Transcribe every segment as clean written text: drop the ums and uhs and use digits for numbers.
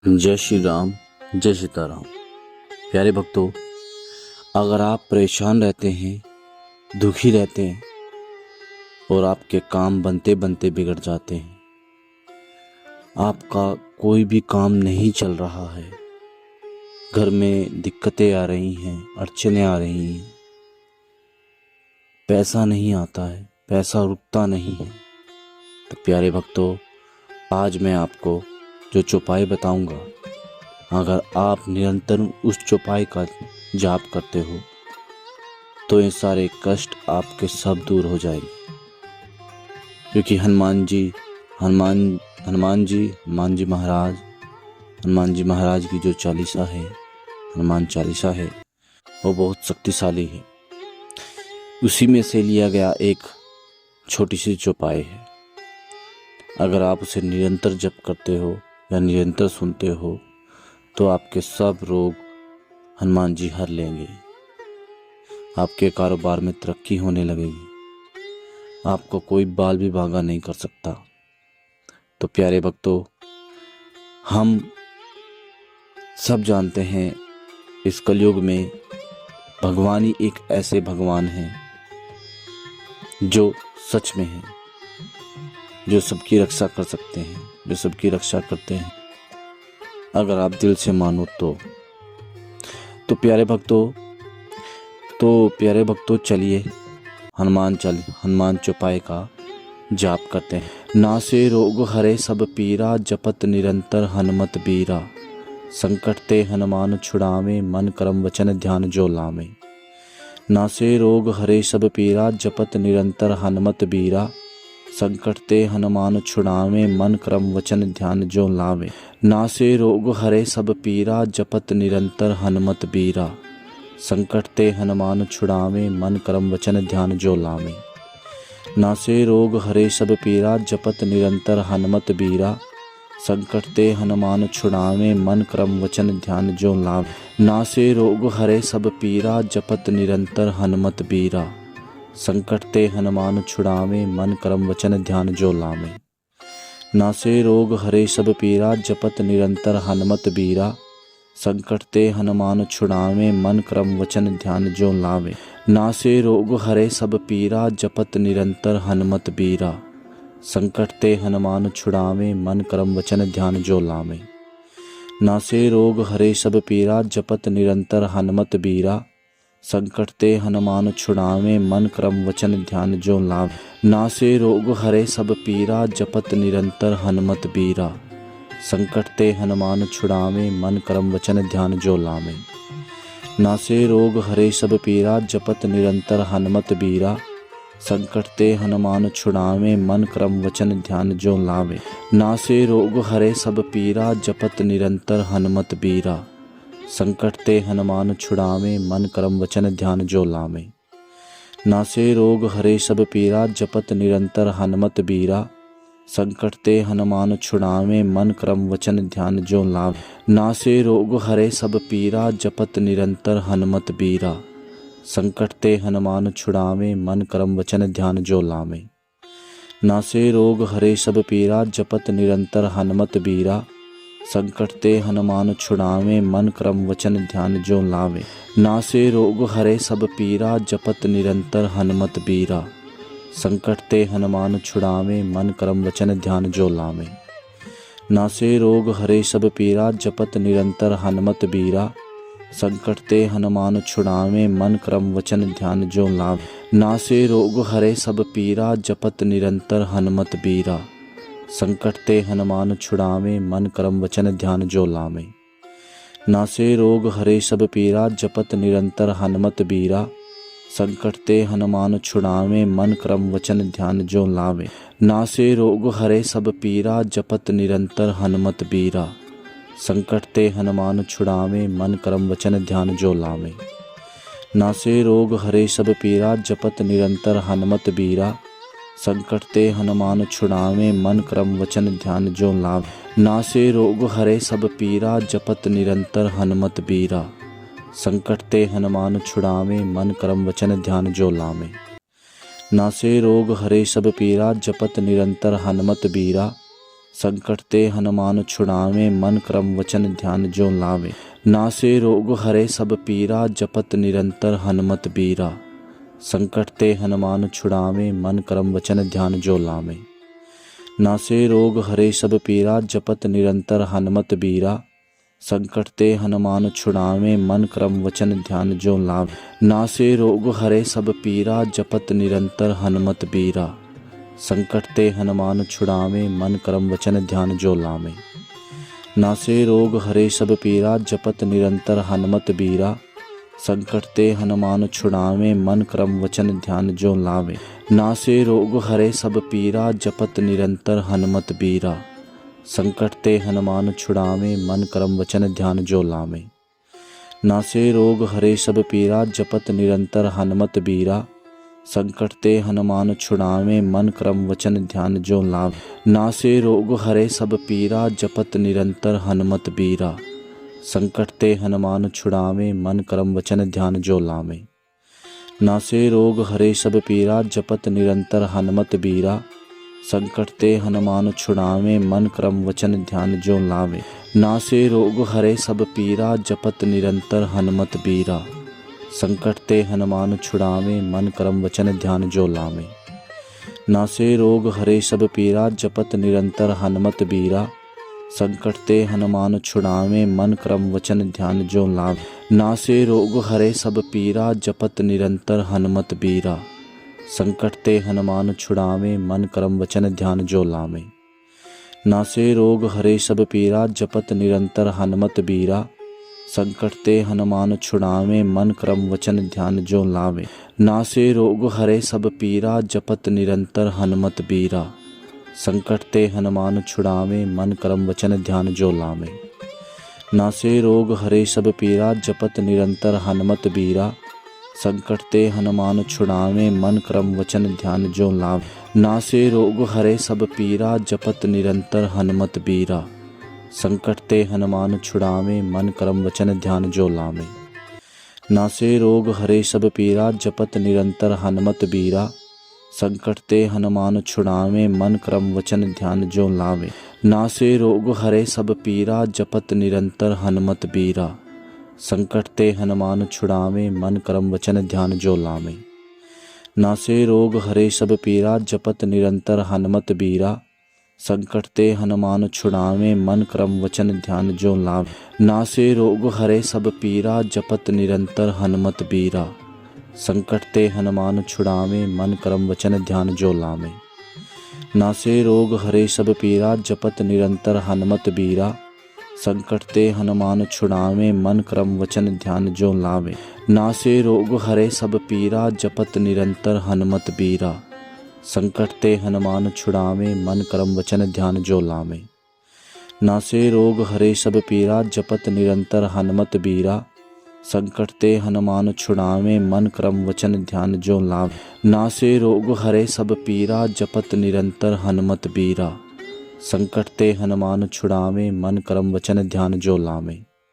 जय श्री राम, जय सीताराम। प्यारे भक्तों, अगर आप परेशान रहते हैं, दुखी रहते हैं और आपके काम बनते बनते बिगड़ जाते हैं, आपका कोई भी काम नहीं चल रहा है, घर में दिक्कतें आ रही हैं, अड़चनें आ रही हैं, पैसा नहीं आता है, पैसा रुकता नहीं है, तो प्यारे भक्तों, आज मैं आपको जो चौपाई बताऊंगा, अगर आप निरंतर उस चौपाई का जाप करते हो तो ये सारे कष्ट आपके सब दूर हो जाएंगे। क्योंकि हनुमान जी महाराज की जो चालीसा है, हनुमान चालीसा है, वो बहुत शक्तिशाली है। उसी में से लिया गया एक छोटी सी चौपाई है। अगर आप उसे निरंतर जप करते हो या निरंतर सुनते हो तो आपके सब रोग हनुमान जी हर लेंगे। आपके कारोबार में तरक्की होने लगेगी, आपको कोई बाल भी भागा नहीं कर सकता। तो प्यारे भक्तों, हम सब जानते हैं इस कलयुग में भगवान ही एक ऐसे भगवान हैं जो सच में हैं, जो सबकी रक्षा कर सकते हैं, जो सबकी रक्षा करते हैं, अगर आप दिल से मानो तो प्यारे भक्तों चलिए हनुमान चौपाई का जाप करते हैं। नासे रोग हरे सब पीरा, जपत निरंतर हनुमत बीरा, संकट ते हनुमान छुड़ावे, मन कर्म वचन ध्यान जो लावे। नासे रोग हरे सब पीरा, जपत निरंतर हनुमत बीरा, संकट ते हनुमान छुड़ावे, मन कर्म वचन ध्यान जो लावे। नासे रोग हरे सब पीरा, जपत निरंतर हनुमत बीरा, संकट ते हनुमान छुड़ावे, मन कर्म वचन ध्यान जो लावे। नासे रोग हरे सब पीरा, जपत निरंतर हनुमत बीरा, संकट ते हनुमान छुड़ावे, मन कर्म वचन ध्यान जो लावे। नासे रोग हरे सब पीरा, जपत निरंतर हनुमत बीरा, संकट ते हनुमान छुड़ावे, मन कर्म वचन ध्यान जो लावे। नासे रोग हरे सब पीरा, जपत निरंतर हनुमत बीरा, संकट ते हनुमान छुड़ावे, मन कर्म वचन ध्यान जो लावे। नासे रोग हरे सब पीरा, जपत निरंतर हनुमत बीरा, संकट ते हनुमान छुड़ावे, मन कर्म वचन ध्यान जो लावे। नासे रोग हरे सब पीरा, जपत निरंतर हनुमत बीरा, संकट ते हनुमान छुड़ावे, मन कर्म वचन ध्यान जो लावे। नासे रोग हरे सब पीरा, जपत निरंतर हनुमत बीरा, संकट ते हनुमान छुड़ावे, मन कर्म वचन ध्यान जो लावे। नासे रोग हरे सब पीरा, जपत निरंतर हनुमत बीरा, संकट ते हनुमान छुड़ावे, मन कर्म वचन ध्यान जो लावे। नासे रोग हरे सब पीरा, जपत निरंतर हनुमत बीरा, संकट ते हनुमान छुड़ावे, मन कर्म वचन ध्यान जो लावे। नासे रोग हरे सब पीरा, जपत निरंतर हनुमत बीरा, संकट ते हनुमान छुड़ावे, मन कर्म वचन ध्यान जो लावे। नासे रोग हरे सब पीरा, जपत निरंतर हनुमत बीरा, संकट ते हनुमान छुड़ावे, मन कर्म वचन ध्यान जो लावे। नासे रोग हरे सब पीरा, जपत निरंतर हनुमत बीरा, संकट ते हनुमान छुड़ावे, मन कर्म वचन ध्यान जो लावे। नासे रोग हरे सब पीरा, जपत निरंतर हनुमत बीरा, संकट ते हनुमान छुड़ावे, मन कर्म वचन ध्यान जो लावे। नासे रोग हरे सब पीरा, जपत निरंतर हनुमत बीरा, संकट ते हनुमान छुड़ावे, मन कर्म वचन ध्यान जो लावे। नासे रोग हरे सब पीरा, जपत निरंतर हनुमत बीरा, संकट ते हनुमान छुड़ावे, मन कर्म वचन ध्यान जो लावे। नासे रोग हरे सब पीरा, जपत निरंतर हनुमत बीरा, संकट ते हनुमान छुड़ावे, मन कर्म वचन ध्यान जो लावे। नासे रोग हरे सब पीरा, जपत निरंतर हनुमत बीरा, संकट ते हनुमान छुड़ावे, मन कर्म वचन ध्यान जो लावे। नासे रोग हरे सब पीरा, जपत निरंतर हनुमत बीरा, संकट ते हनुमान छुड़ावे, मन कर्म वचन ध्यान जो लावे। नासे रोग हरे सब पीरा, जपत निरंतर हनुमत बीरा, संकट ते हनुमान छुड़ावे, मन कर्म वचन ध्यान जो लावे। नासे रोग हरे सब पीरा, जपत निरंतर हनुमत बीरा, संकट ते हनुमान छुड़ावे, मन क्रम वचन ध्यान जो लावे। नासे रोग हरे सब पीरा, जपत निरंतर हनुमत बीरा। संकट ते हनुमान छुड़ावे, मन क्रम वचन ध्यान जो लावे। नासे रोग हरे सब पीरा, जपत निरंतर हनुमत बीरा। संकट ते हनुमान छुड़ावे, मन क्रम वचन ध्यान जो लावे। नासे रोग हरे सब पीरा, जपत निरंतर हनुमत बीरा। संकट ते हनुमान छुड़ावे, मन क्रम वचन ध्यान जो लावे। नासे रोग हरे सब पीरा, जपत निरंतर हनुमत बीरा। संकट ते हनुमान छुड़ावे, मन क्रम वचन ध्यान जो लावे। नासे रोग हरे सब पीरा, जपत निरंतर हनुमत बीरा। संकट ते हनुमान छुड़ावे, मन क्रम वचन ध्यान जो लावे। नासे रोग हरे सब पीरा, जपत निरंतर हनुमत बीरा। संकट ते हनुमान छुड़ावे, मन क्रम वचन ध्यान जो लावे। नासे रोग हरे सब पीरा, जपत निरंतर हनुमत बीरा। संकट ते हनुमान छुड़ावे, मन क्रम वचन ध्यान जो लावे। नासे रोग हरे सब पीरा, जपत निरंतर हनुमत बीरा। संकट ते हनुमान छुड़ावे, मन क्रम वचन ध्यान जो लावे। नासे रोग हरे सब पीरा, जपत निरंतर हनुमत बीरा। संकट ते हनुमान छुड़ावे, मन क्रम वचन ध्यान जो लावे। नासे रोग हरे सब पीरा, जपत निरंतर हनुमत बीरा। संकट ते हनुमान छुड़ावे, मन क्रम वचन ध्यान जो लावे। नासे रोग हरे सब पीरा, जपत निरंतर हनुमत बीरा। संकट ते हनुमान छुड़ावे, मन क्रम वचन ध्यान जो लावे। नासे रोग हरे सब पीरा, जपत निरंतर हनुमत बीरा। संकट ते हनुमान छुड़ावे, मन क्रम वचन ध्यान जो लावे। नासे रोग हरे सब पीरा, जपत निरंतर हनुमत बीरा। संकट ते हनुमान छुड़ावे, मन क्रम वचन ध्यान जो लावे। नासे रोग हरे सब पीरा, जपत निरंतर हनुमत बीरा। संकट ते हनुमान छुड़ावे, मन क्रम वचन ध्यान जो लावे। नासे रोग हरे सब पीरा, जपत निरंतर हनुमत बीरा। संकट ते हनुमान छुड़ावे, मन क्रम वचन ध्यान जो लावे। नासे रोग हरे सब पीरा, जपत निरंतर हनुमत बीरा। संकट ते हनुमान छुड़ावे, मन क्रम वचन ध्यान जो लावे। नासे रोग हरे सब पीरा, जपत निरंतर हनुमत बीरा। संकट ते हनुमान छुड़ावे, मन क्रम वचन ध्यान जो लावे। नासे रोग हरे सब पीरा, जपत निरंतर हनुमत बीरा। संकट ते हनुमान छुड़ावे, मन क्रम वचन ध्यान जो लावे। नासे रोग हरे सब पीरा, जपत निरंतर हनुमत बीरा। संकट ते हनुमान छुड़ावे, मन क्रम वचन ध्यान जो लावे। नासे रोग हरे सब पीरा, जपत निरंतर हनुमत बीरा। संकट ते हनुमान छुड़ावे, मन क्रम वचन ध्यान जो लावे। नासे रोग हरे सब पीरा, जपत निरंतर हनुमत बीरा। संकट ते हनुमान छुड़ावे, मन क्रम वचन ध्यान जो लावे। नासे रोग हरे सब पीरा, जपत निरंतर हनुमत बीरा। संकट ते हनुमान छुड़ावे, मन क्रम वचन ध्यान जो लावे। नासे रोग हरे सब पीरा, जपत निरंतर हनुमत बीरा। संकट ते हनुमान छुड़ावे, मन क्रम वचन ध्यान जो लावे।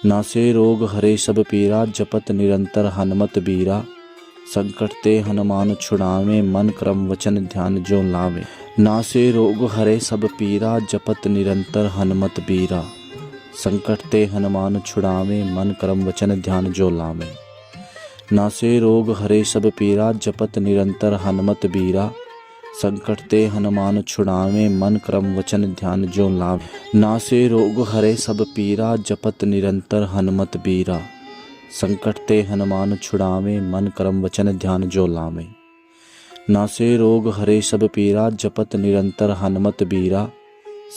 नासे रोग हरे सब पीरा, जपत निरंतर हनुमत बीरा। संकट ते हनुमान छुड़ावे, मन क्रम वचन ध्यान जो लावे। नासे रोग हरे सब पीरा, जपत निरंतर हनुमत बीरा। संकट ते हनुमान छुड़ावे, मन क्रम वचन ध्यान जो लावे। नासे रोग हरे सब पीरा, जपत निरंतर हनुमत बीरा। संकट ते हनुमान छुड़ावे, मन क्रम वचन ध्यान जो लावे। नासे रोग हरे सब पीरा, जपत निरंतर हनुमत बीरा। संकट ते हनुमान छुड़ावे, मन क्रम वचन ध्यान जो लावे। नासे रोग हरे सब पीरा, जपत निरंतर हनुमत बीरा।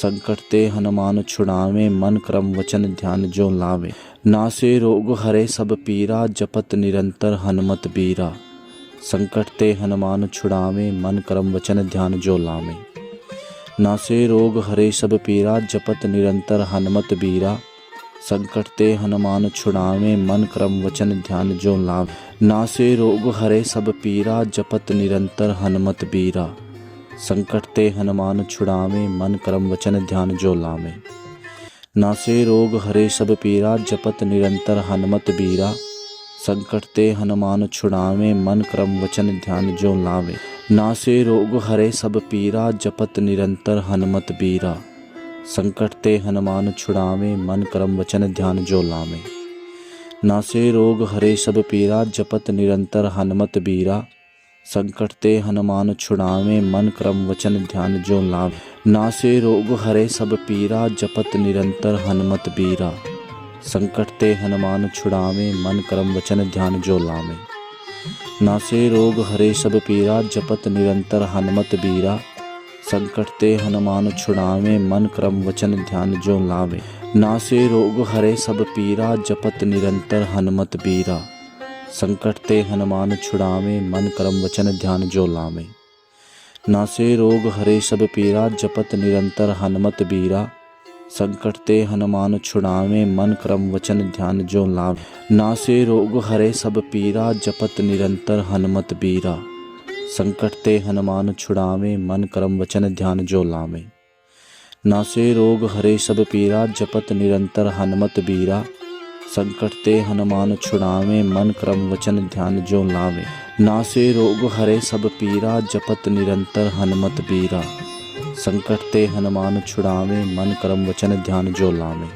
संकट ते हनुमान छुड़ावे, मन क्रम वचन ध्यान जो लावे। नासे रोग हरे सब पीरा, जपत निरंतर हनुमत बीरा। संकट ते हनुमान छुड़ावे, मन क्रम वचन ध्यान जो लावे। नासे रोग हरे सब पीरा, जपत निरंतर हनुमत बीरा। संकट ते हनुमान छुड़ावे, मन क्रम वचन ध्यान जो लावे। नासे रोग हरे सब पीरा, जपत निरंतर हनुमत बीरा। संकट ते हनुमान छुड़ावे, मन क्रम वचन ध्यान जो लावे। नासे रोग हरे सब पीरा, जपत निरंतर हनुमत बीरा। संकट ते हनुमान छुड़ावे, मन क्रम वचन ध्यान जो लावे। नासे रोग हरे सब पीरा जपत निरंतर हनुमत बीरा। संकट ते हनुमान छुड़ावे मन कर्म वचन ध्यान जो लावे। नासे रोग हरे सब पीरा जपत निरंतर हनुमत बीरा। संकट ते हनुमान छुड़ावे मन कर्म वचन ध्यान जो लावे। नासे रोग हरे सब पीरा जपत निरंतर हनुमत बीरा। संकट ते हनुमान छुड़ावे मन कर्म वचन ध्यान जो लावे। नासे रोग हरे सब पीरा जपत निरंतर हनुमत बीरा। संकट ते हनुमान छुड़ावे मन कर्म वचन ध्यान जो लावे। नासे रोग हरे सब पीरा जपत निरंतर हनुमत बीरा। संकट ते हनुमान छुड़ावे मन कर्म वचन ध्यान जो लावे। नासे रोग हरे सब पीरा जपत निरंतर हनुमत बीरा। संकट ते हनुमान छुड़ावे मन कर्म वचन ध्यान जो लावे। नासे रोग हरे सब पीरा जपत निरंतर हनुमत बीरा। संकट ते हनुमान छुड़ावे मन कर्म वचन ध्यान जो लावे। नासे रोग हरे सब पीरा जपत निरंतर हनुमत बीरा। संकट ते हनुमान छुड़ावे मन कर्म वचन ध्यान जो लावे। नासे रोग हरे सब पीरा जपत निरंतर हनुमत बीरा। संकट ते हनुमान छुड़ावे मन कर्म वचन ध्यान जो लावे।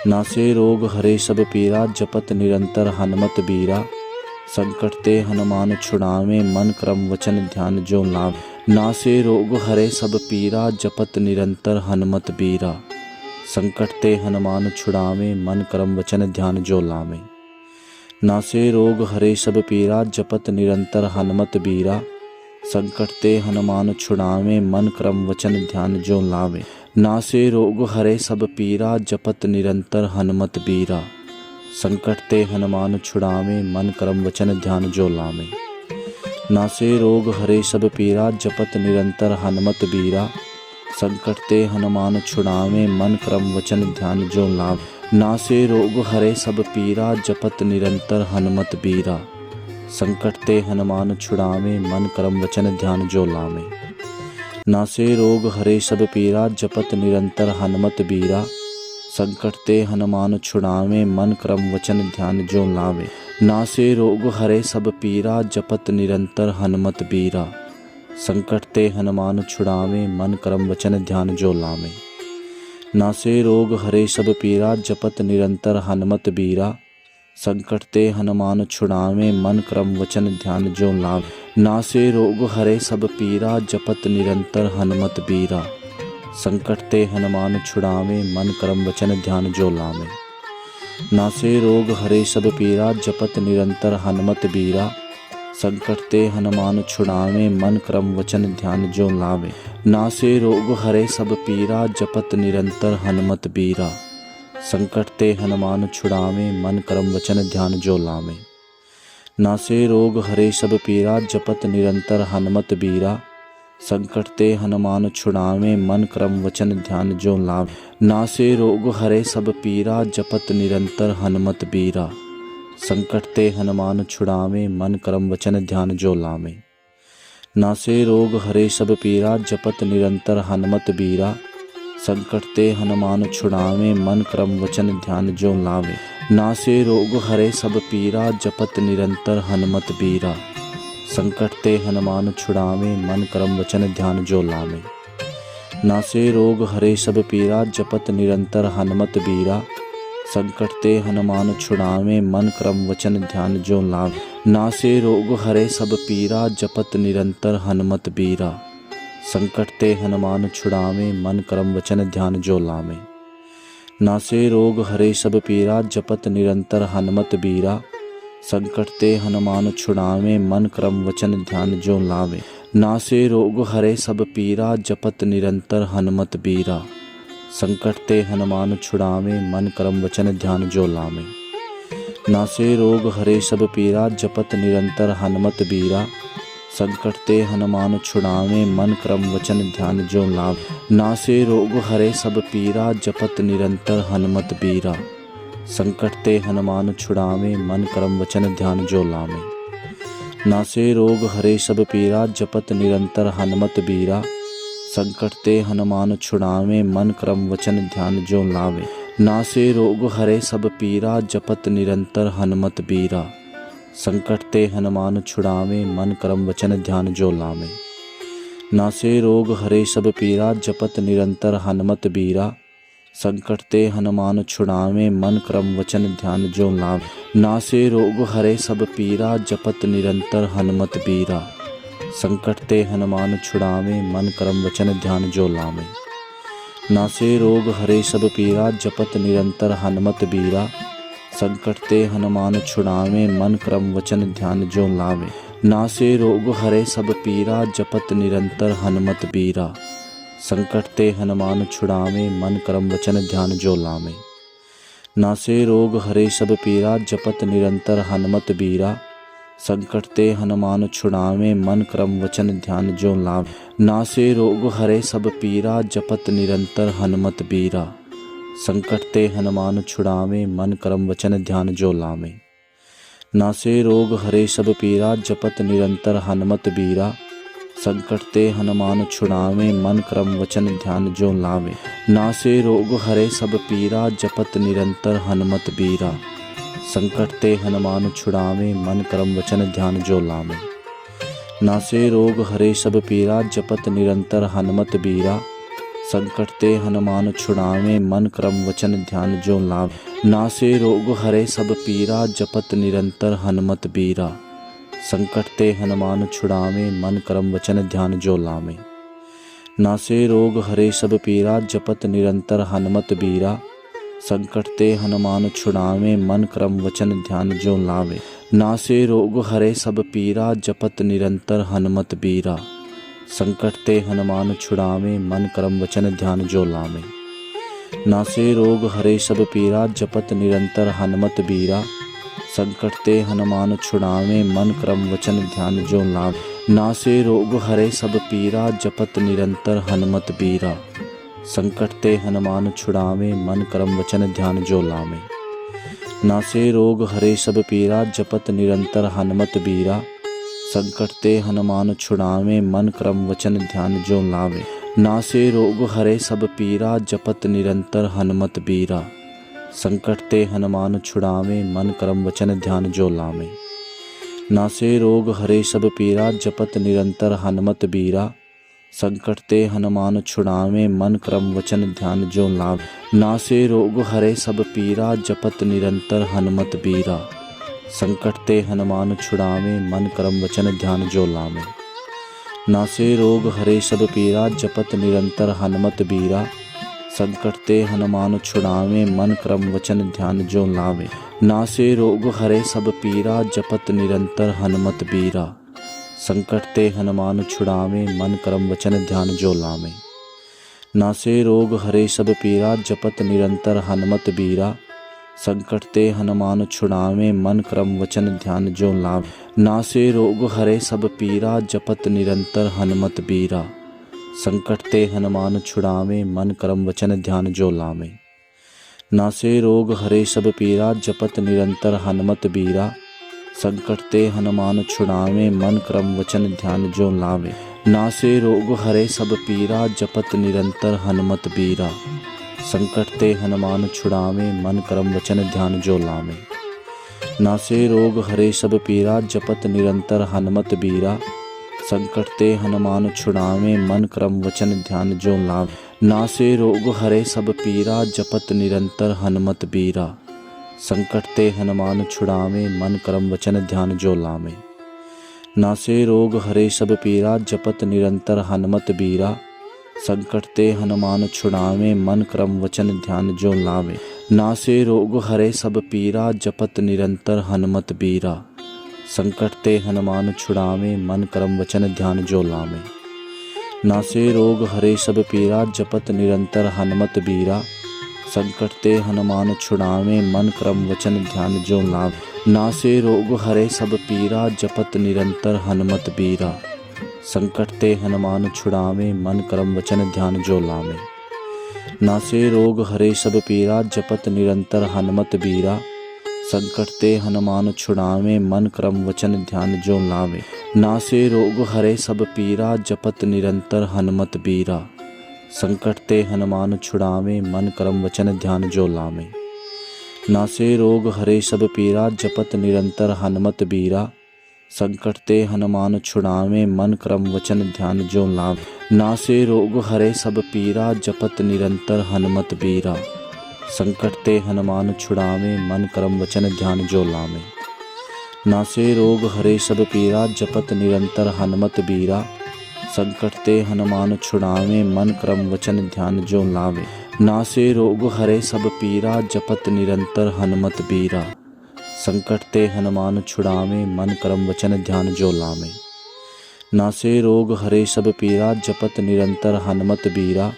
नासे रोग हरे सब पीरा जपत निरंतर हनुमत बीरा। संकट ते हनुमान छुड़ावे मन कर्म वचन ध्यान जो लावे। नासे रोग हरे सब पीरा जपत निरंतर हनुमत बीरा। संकट ते हनुमान छुड़ावे मन कर्म वचन ध्यान जो लावे। नासे रोग हरे सब पीरा जपत निरंतर हनुमत बीरा। संकट ते हनुमान छुड़ावे मन कर्म वचन ध्यान जो लावे। नासे रोग हरे सब पीरा जपत निरंतर हनुमत बीरा। संकट ते हनुमान छुड़ावे मन कर्म वचन ध्यान जो लावे। नासे रोग हरे सब पीरा जपत निरंतर हनुमत बीरा। संकट ते हनुमान छुड़ावे मन कर्म वचन ध्यान जो लावे। नासे रोग हरे सब पीरा जपत निरंतर हनुमत बीरा। संकट ते हनुमान छुड़ावे मन कर्म वचन ध्यान जो लावे। नासे रोग हरे सब पीरा जपत निरंतर हनुमत बीरा। संकट ते हनुमान छुड़ावे मन कर्म वचन ध्यान जो लावे। नासे रोग हरे सब पीरा जपत निरंतर हनुमत बीरा। संकट ते हनुमान छुड़ावे मन कर्म वचन ध्यान जो लावे। नासे रोग हरे सब पीरा जपत निरंतर हनुमत बीरा। संकट ते हनुमान छुड़ावे मन कर्म वचन ध्यान जो लावे। नासे रोग हरे सब पीरा जपत निरंतर हनुमत बीरा। संकट ते हनुमान छुड़ावे मन कर्म वचन ध्यान जो लावे। नासे रोग हरे सब पीरा जपत निरंतर हनुमत बीरा। संकट ते हनुमान छुड़ावे मन कर्म वचन ध्यान जो लावे। नासे रोग हरे सब पीरा जपत निरंतर हनुमत बीरा। संकट ते हनुमान छुड़ावे मन कर्म वचन ध्यान जो लावे। नासे रोग हरे सब पीरा जपत निरंतर हनुमत बीरा। संकट ते हनुमान छुड़ावे मन कर्म वचन ध्यान जो लावे। नासे रोग हरे सब पीरा जपत निरंतर हनुमत बीरा। संकट ते हनुमान छुड़ावे मन कर्म वचन ध्यान जो लावे। नासे रोग हरे सब पीरा जपत निरंतर हनुमत बीरा। संकट ते हनुमान छुड़ावे मन कर्म वचन ध्यान जो लावे। नासे रोग हरे सब पीरा जपत निरंतर हनुमत बीरा। संकट ते हनुमान छुड़ावे मन कर्म वचन ध्यान जो लावे। नासे रोग हरे सब पीरा जपत निरंतर हनुमत बीरा। संकट ते हनुमान छुड़ावे मन कर्म वचन ध्यान जो लावे। नासे रोग हरे सब पीरा जपत निरंतर हनुमत बीरा। संकट ते हनुमान छुड़ावे मन कर्म वचन ध्यान जो लावे। नासे रोग हरे सब पीरा जपत निरंतर हनुमत बीरा। संकट ते हनुमान छुड़ावे मन कर्म वचन ध्यान जो लावे। नासे रोग हरे सब पीरा जपत निरंतर हनुमत बीरा। संकट ते हनुमान छुड़ावे मन कर्म वचन ध्यान जो लावे। नासे रोग हरे सब पीरा जपत निरंतर हनुमत बीरा। संकट ते हनुमान छुड़ावे मन कर्म वचन ध्यान जो लावे। नासे रोग हरे सब पीरा जपत निरंतर हनुमत बीरा। संकट ते हनुमान छुड़ावे मन कर्म वचन ध्यान जो लावे। नासे रोग हरे सब पीरा जपत निरंतर हनुमत बीरा। संकट ते हनुमान छुड़ावे मन कर्म वचन ध्यान जो लावे। नासे रोग हरे सब पीरा जपत निरंतर हनुमत बीरा। संकट ते हनुमान छुड़ावे मन कर्म वचन ध्यान जो लावे। नासे रोग हरे सब पीरा जपत निरंतर हनुमत बीरा। संकट ते हनुमान छुड़ावे मन कर्म वचन ध्यान जो लावे। नासे रोग हरे सब पीरा जपत निरंतर हनुमत बीरा। संकट ते हनुमान छुड़ावे मन कर्म वचन ध्यान जो लावे। नासे रोग हरे सब पीरा जपत निरंतर हनुमत बीरा। संकट ते हनुमान छुड़ावे मन कर्म वचन ध्यान जो लावे। नासे रोग हरे सब पीरा जपत निरंतर हनुमत बीरा। संकट ते हनुमान छुड़ावे मन कर्म वचन ध्यान जो लावे। नासे रोग हरे सब पीरा जपत निरंतर हनुमत बीरा। संकट ते हनुमान छुड़ावे मन कर्म वचन ध्यान जो लावे। नासे रोग हरे सब पीरा जपत निरंतर हनुमत बीरा। संकट ते हनुमान छुड़ावे मन कर्म वचन ध्यान जो लावे। नासे रोग हरे सब पीरा जपत निरंतर हनुमत बीरा। संकट ते हनुमान छुड़ावे मन कर्म वचन ध्यान जो लावे। नासे रोग हरे सब पीरा जपत निरंतर हनुमत बीरा। संकट ते हनुमान छुड़ावे मन कर्म वचन ध्यान जो लावे। नासे रोग हरे सब पीरा जपत निरंतर हनुमत बीरा। संकट ते हनुमान छुड़ावे मन कर्म वचन ध्यान जो लावे। नासे रोग हरे सब पीरा जपत निरंतर हनुमत बीरा। संकट ते हनुमान छुड़ावे मन कर्म वचन ध्यान जो लावे। नासे रोग हरे सब पीरा जपत निरंतर हनुमत बीरा। संकट ते हनुमान छुड़ावे मन कर्म वचन ध्यान जो लावे। नासे रोग हरे सब पीरा जपत निरंतर हनुमत बीरा। संकट ते हनुमान छुड़ावे मन कर्म वचन ध्यान जो लावे। नासे रोग हरे सब पीरा जपत निरंतर हनुमत बीरा। संकट ते हनुमान छुड़ावे मन कर्म वचन ध्यान जो लावे। नासे रोग हरे सब पीरा जपत निरंतर हनुमत बीरा। संकट ते हनुमान छुड़ावे मन कर्म वचन ध्यान जो लावे। नासे रोग हरे सब पीरा जपत निरंतर हनुमत बीरा। संकट ते हनुमान छुड़ावे मन कर्म वचन ध्यान जो लावे। नासे रोग हरे सब पीरा जपत निरंतर हनुमत बीरा। संकट ते हनुमान छुड़ावे मन कर्म वचन ध्यान जो लावे। नासे रोग हरे सब पीरा जपत निरंतर हनुमत बीरा। संकट ते हनुमान छुड़ावे मन कर्म वचन ध्यान जो लावे। नासे रोग हरे सब पीरा जपत निरंतर हनुमत बीरा। संकट ते हनुमान छुड़ावे मन कर्म वचन ध्यान जो लावे। नासे रोग हरे सब पीरा जपत निरंतर हनुमत बीरा। संकट ते हनुमान छुड़ावे मन कर्म वचन ध्यान जो लावे। नासे रोग हरे सब पीरा जपत निरंतर हनुमत बीरा। संकट ते हनुमान छुड़ावे मन कर्म वचन ध्यान जो लावे। नासे रोग हरे सब पीरा जपत निरंतर हनुमत बीरा। संकट ते हनुमान छुड़ावे मन कर्म वचन ध्यान जो लावे। नासे रोग हरे सब पीरा जपत निरंतर हनुमत बीरा। संकट ते हनुमान छुड़ावे मन कर्म वचन ध्यान जो लावे। नासे रोग हरे सब पीरा जपत निरंतर हनुमत बीरा। संकट ते हनुमान छुड़ावे मन कर्म वचन ध्यान जो लावे। नासे रोग हरे सब पीरा जपत निरंतर हनुमत बीरा। संकट ते हनुमान छुड़ावे मन कर्म वचन ध्यान जो लावे। नासे रोग हरे सब पीरा जपत निरंतर हनुमत बीरा। संकट ते हनुमान छुड़ावे मन कर्म वचन ध्यान जो लावे। नासे रोग हरे सब पीरा जपत निरंतर हनुमत बीरा। संकट ते हनुमान छुड़ावे मन कर्म वचन ध्यान जो लावे। नासे रोग हरे सब पीरा जपत निरंतर हनुमत बीरा। संकट ते हनुमान छुड़ावे मन कर्म वचन ध्यान जो लावे। नासे रोग हरे सब पीरा जपत निरंतर हनुमत बीरा। संकट ते हनुमान छुड़ावे मन कर्म वचन ध्यान जो लावे। नासे रोग हरे सब पीरा जपत निरंतर हनुमत बीरा। संकट ते हनुमान छुड़ावे मन कर्म वचन ध्यान जो लावे। नासे रोग हरे सब पीरा जपत निरंतर हनुमत बीरा। संकट ते हनुमान छुड़ावे मन कर्म वचन ध्यान जो लावे। नासे रोग हरे सब पीरा जपत निरंतर हनुमत बीरा। संकट ते हनुमान छुड़ावे मन कर्म वचन ध्यान जो लावे। नासे रोग हरे सब पीरा जपत निरंतर हनुमत बीरा। संकट ते हनुमान छुड़ावे मन कर्म वचन ध्यान जो लावे। नासे रोग हरे सब पीरा जपत निरंतर हनुमत बीरा। संकट ते हनुमान छुड़ावे मन क्रम वचन ध्यान जो लावे। नासे रोग हरे सब पीरा जपत निरंतर हनुमत बीरा। संकट ते हनुमान छुड़ावे मन क्रम वचन ध्यान जो लावे। नासे रोग हरे सब पीरा जपत निरंतर हनुमत बीरा। संकट ते हनुमान छुड़ावे मन क्रम वचन ध्यान जो लावे। नासे रोग हरे सब पीरा जपत निरंतर हनुमत बीरा। संकट ते हनुमान छुड़ावे मन क्रम वचन ध्यान जो लावे। नासे रोग हरे सब पीरा जपत निरंतर हनुमत बीरा।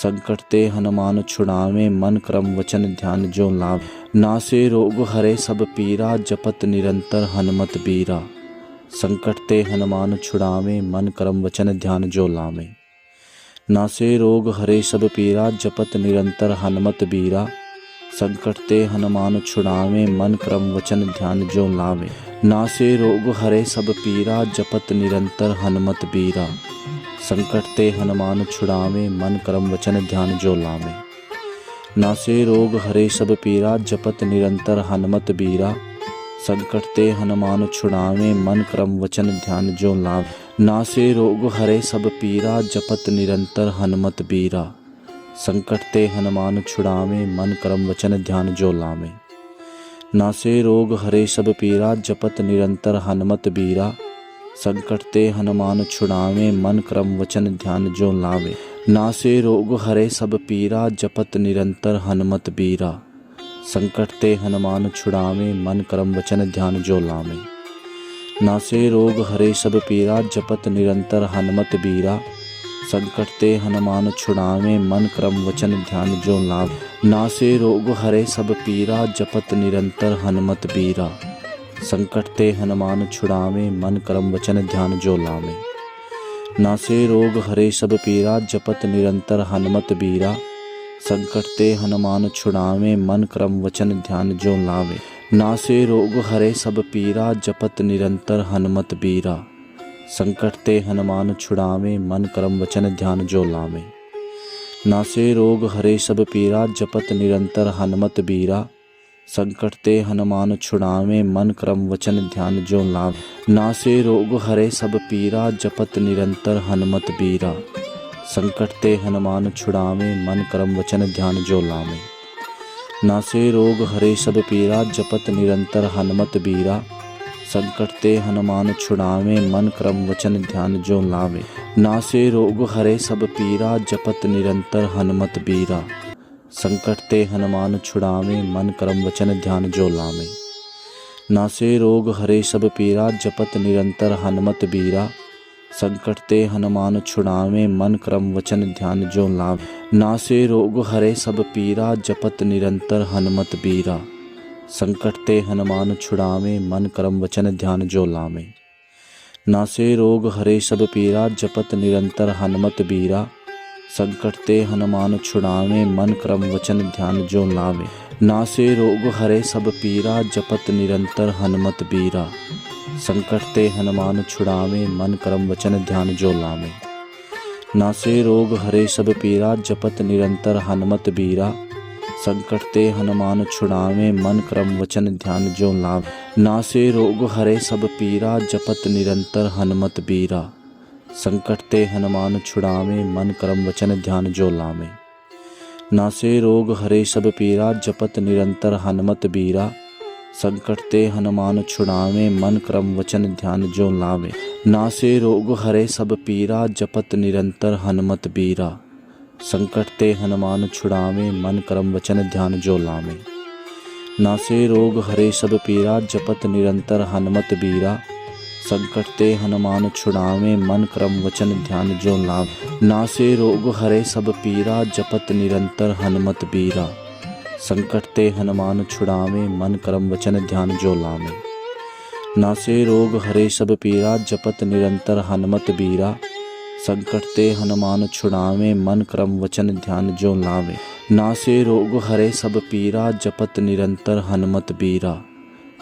संकट ते हनुमान छुड़ावे मन क्रम वचन ध्यान जो लावे। नासे रोग हरे सब पीरा जपत निरंतर हनुमत बीरा। संकट ते हनुमान छुड़ावे मन क्रम वचन ध्यान जो लावे। नासे रोग हरे सब पीरा जपत निरंतर हनुमत बीरा। संकट ते हनुमान छुड़ावे मन क्रम वचन ध्यान जो लावे। नासे रोग हरे सब पीरा जपत निरंतर हनुमत बीरा। संकट ते हनुमान छुड़ावे मन क्रम वचन ध्यान जो लावे। नासे रोग हरे सब पीरा जपत निरंतर हनुमत बीरा। संकट ते हनुमान छुड़ावे मन क्रम वचन ध्यान जो लावे। नासे रोग हरे सब पीरा जपत निरंतर हनुमत बीरा। संकट ते हनुमान छुड़ावे मन क्रम वचन ध्यान जो लावे। नासे रोग हरे सब पीरा जपत निरंतर हनुमत बीरा। संकट ते हनुमान छुड़ावे मन क्रम वचन ध्यान जो लावे। नासे रोग हरे सब पीरा जपत निरंतर हनुमत बीरा। संकट ते हनुमान छुड़ावे मन क्रम वचन ध्यान जो लावे। नासे रोग हरे सब पीरा जपत निरंतर हनुमत बीरा। संकट ते हनुमान छुड़ावे मन क्रम वचन ध्यान जो लावे। नासे रोग हरे सब पीरा जपत निरंतर हनुमत बीरा। संकट ते हनुमान छुड़ावे मन क्रम वचन ध्यान जो लावे। नासे रोग हरे सब पीरा जपत निरंतर हनुमत बीरा। संकट ते हनुमान छुड़ावे मन क्रम वचन ध्यान जो लावे। नासे रोग हरे सब पीरा जपत निरंतर हनुमत बीरा। संकट ते हनुमान छुड़ावे मन क्रम वचन ध्यान जो लावे। नासे रोग हरे सब पीरा जपत निरंतर हनुमत बीरा। संकट ते हनुमान छुड़ावे मन क्रम वचन ध्यान जो लावे। नासे रोग हरे सब पीरा जपत निरंतर हनुमत बीरा। संकट ते हनुमान छुड़ावे मन क्रम वचन ध्यान जो लावे। नासे रोग हरे सब पीरा जपत निरंतर हनुमत बीरा। संकट ते हनुमान छुड़ावे मन क्रम वचन ध्यान जो लावे। नासे रोग हरे सब पीरा जपत निरंतर हनुमत बीरा। संकट ते हनुमान छुड़ावे मन क्रम वचन ध्यान जो लावे। नासे रोग हरे सब पीरा जपत निरंतर हनुमत बीरा। संकट ते हनुमान छुड़ावे मन क्रम वचन ध्यान जो लावे। नासे रोग हरे सब पीरा जपत निरंतर हनुमत बीरा। संकट ते हनुमान छुड़ावे मन क्रम वचन ध्यान जो लावे। नासे रोग हरे सब पीरा जपत निरंतर हनुमत बीरा। संकट ते हनुमान छुड़ावे मन क्रम वचन ध्यान जो लावे। नासे रोग हरे सब पीरा जपत निरंतर हनुमत बीरा। संकट ते हनुमान छुड़ावे मन क्रम वचन ध्यान जो लावे। नासे रोग हरे सब पीरा जपत निरंतर हनुमत बीरा। संकट ते हनुमान छुड़ावे मन क्रम वचन ध्यान जो लावे। नासे रोग हरे सब पीरा जपत निरंतर हनुमत बीरा। संकट ते हनुमान छुड़ावे मन क्रम वचन ध्यान जो लावे। नासे रोग हरे सब पीरा जपत निरंतर हनुमत बीरा। संकट ते हनुमान छुड़ावे मन क्रम वचन ध्यान जो लावे। नासे रोग हरे सब पीरा जपत निरंतर हनुमत बीरा। संकट ते हनुमान छुड़ावे मन क्रम वचन ध्यान जो लावे। नासे रोग हरे सब पीरा जपत निरंतर हनुमत बीरा। संकट ते हनुमान छुड़ावे मन क्रम वचन ध्यान जो लावे। नासे रोग हरे सब पीरा जपत निरंतर हनुमत बीरा। संकट ते हनुमान छुड़ावे मन क्रम वचन ध्यान जो लावे। नासे रोग हरे सब पीरा जपत निरंतर हनुमत बीरा। संकट ते हनुमान छुड़ावे मन क्रम वचन ध्यान जो लावे। नासे रोग हरे सब पीरा जपत निरंतर हनुमत बीरा।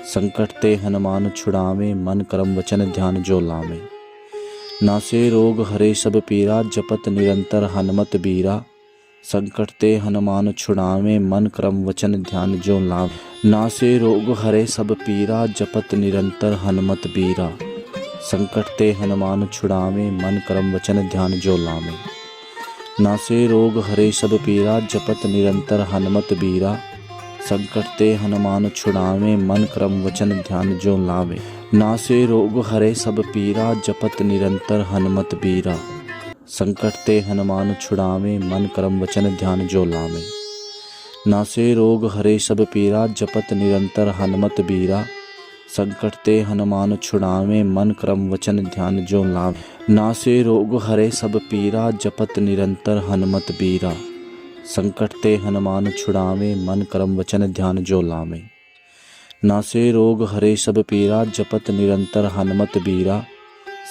संकट ते हनुमान छुड़ावे मन क्रम वचन ध्यान जो लावे। नासे रोग हरे सब पीरा जपत निरंतर हनुमत बीरा। संकट ते हनुमान छुड़ावे मन क्रम वचन ध्यान जो लावे। नासे रोग हरे सब पीरा जपत निरंतर हनुमत बीरा। संकट ते हनुमान छुड़ावे मन क्रम वचन ध्यान जो लावे। नासे रोग हरे सब पीरा जपत निरंतर हनुमत बीरा। संकट ते हनुमान छुड़ावे मन क्रम वचन ध्यान जो लावे। नासे रोग हरे सब पीरा जपत निरंतर हनुमत बीरा। संकट ते हनुमान छुड़ावे मन क्रम वचन ध्यान जो लावे। नासे रोग हरे सब पीरा जपत निरंतर हनुमत बीरा। संकट ते हनुमान छुड़ावे मन क्रम वचन ध्यान जो लावे। नासे रोग हरे सब पीरा जपत निरंतर हनुमत बीरा। संकट ते हनुमान छुड़ावे मन क्रम वचन ध्यान जो लावे। नासे रोग हरे सब पीरा जपत निरंतर हनुमत बीरा।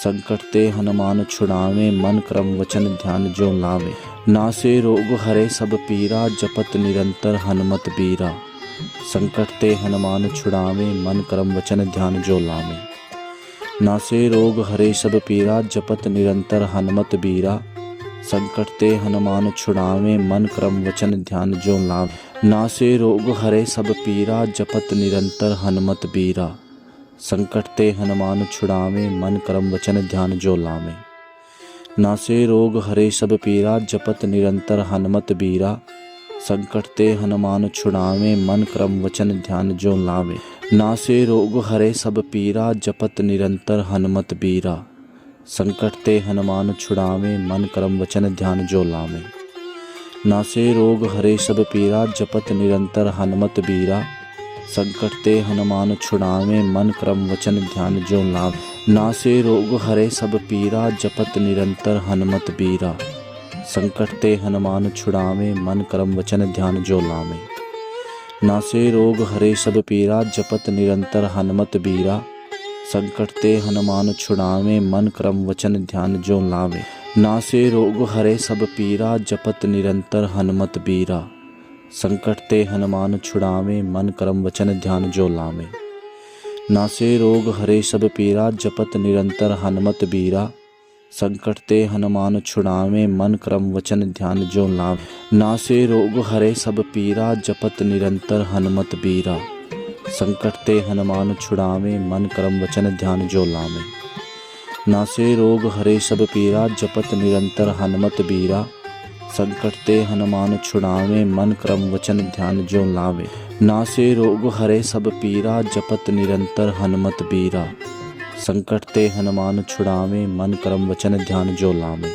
संकट ते हनुमान छुड़ावे मन क्रम वचन ध्यान जो लावे। नासे रोग हरे सब पीरा जपत निरंतर हनुमत बीरा। संकट ते हनुमान छुड़ावे मन क्रम वचन ध्यान जो लावे। नासे रोग हरे सब पीरा जपत निरंतर हनुमत बीरा। संकट ते हनुमान छुड़ावे मन क्रम वचन ध्यान जो लावे। नासे रोग हरे सब पीरा जपत निरंतर हनुमत बीरा। संकट ते हनुमान छुड़ावे मन क्रम वचन ध्यान जो लावे। नासे रोग हरे सब पीरा जपत निरंतर हनुमत बीरा। संकट ते हनुमान छुड़ावे मन क्रम वचन ध्यान जो लावे। नासे रोग हरे सब पीरा जपत निरंतर हनुमत बीरा। संकट ते हनुमान छुड़ावे मन क्रम वचन ध्यान जो लावे। नासे रोग हरे सब पीरा जपत निरंतर हनुमत बीरा। संकट ते हनुमान छुड़ावे मन क्रम वचन ध्यान जो लावे। नासे रोग हरे सब पीरा जपत निरंतर हनुमत बीरा। संकट ते हनुमान छुड़ावे मन क्रम वचन ध्यान जो लावे। नासे रोग हरे सब पीरा जपत निरंतर हनुमत बीरा। संकट ते हनुमान छुड़ावे मन क्रम वचन ध्यान जो लावे। नासे रोग हरे सब पीरा जपत निरंतर हनुमत बीरा। संकट ते हनुमान छुड़ावे मन क्रम वचन ध्यान जो लावे। नासे रोग हरे सब पीरा जपत निरंतर हनुमत बीरा। संकट ते हनुमान छुड़ावे मन क्रम वचन ध्यान जो लावे। नासे रोग हरे सब पीरा जपत निरंतर हनुमत बीरा। संकट ते हनुमान छुड़ावे मन क्रम वचन ध्यान जो लावे। नासे रोग हरे सब पीरा जपत निरंतर हनुमत बीरा। संकट ते हनुमान छुड़ावे मन क्रम वचन ध्यान जो लावे। नासे रोग हरे सब पीरा जपत निरंतर हनुमत बीरा। संकट ते हनुमान छुड़ावे मन क्रम वचन ध्यान जो लावे।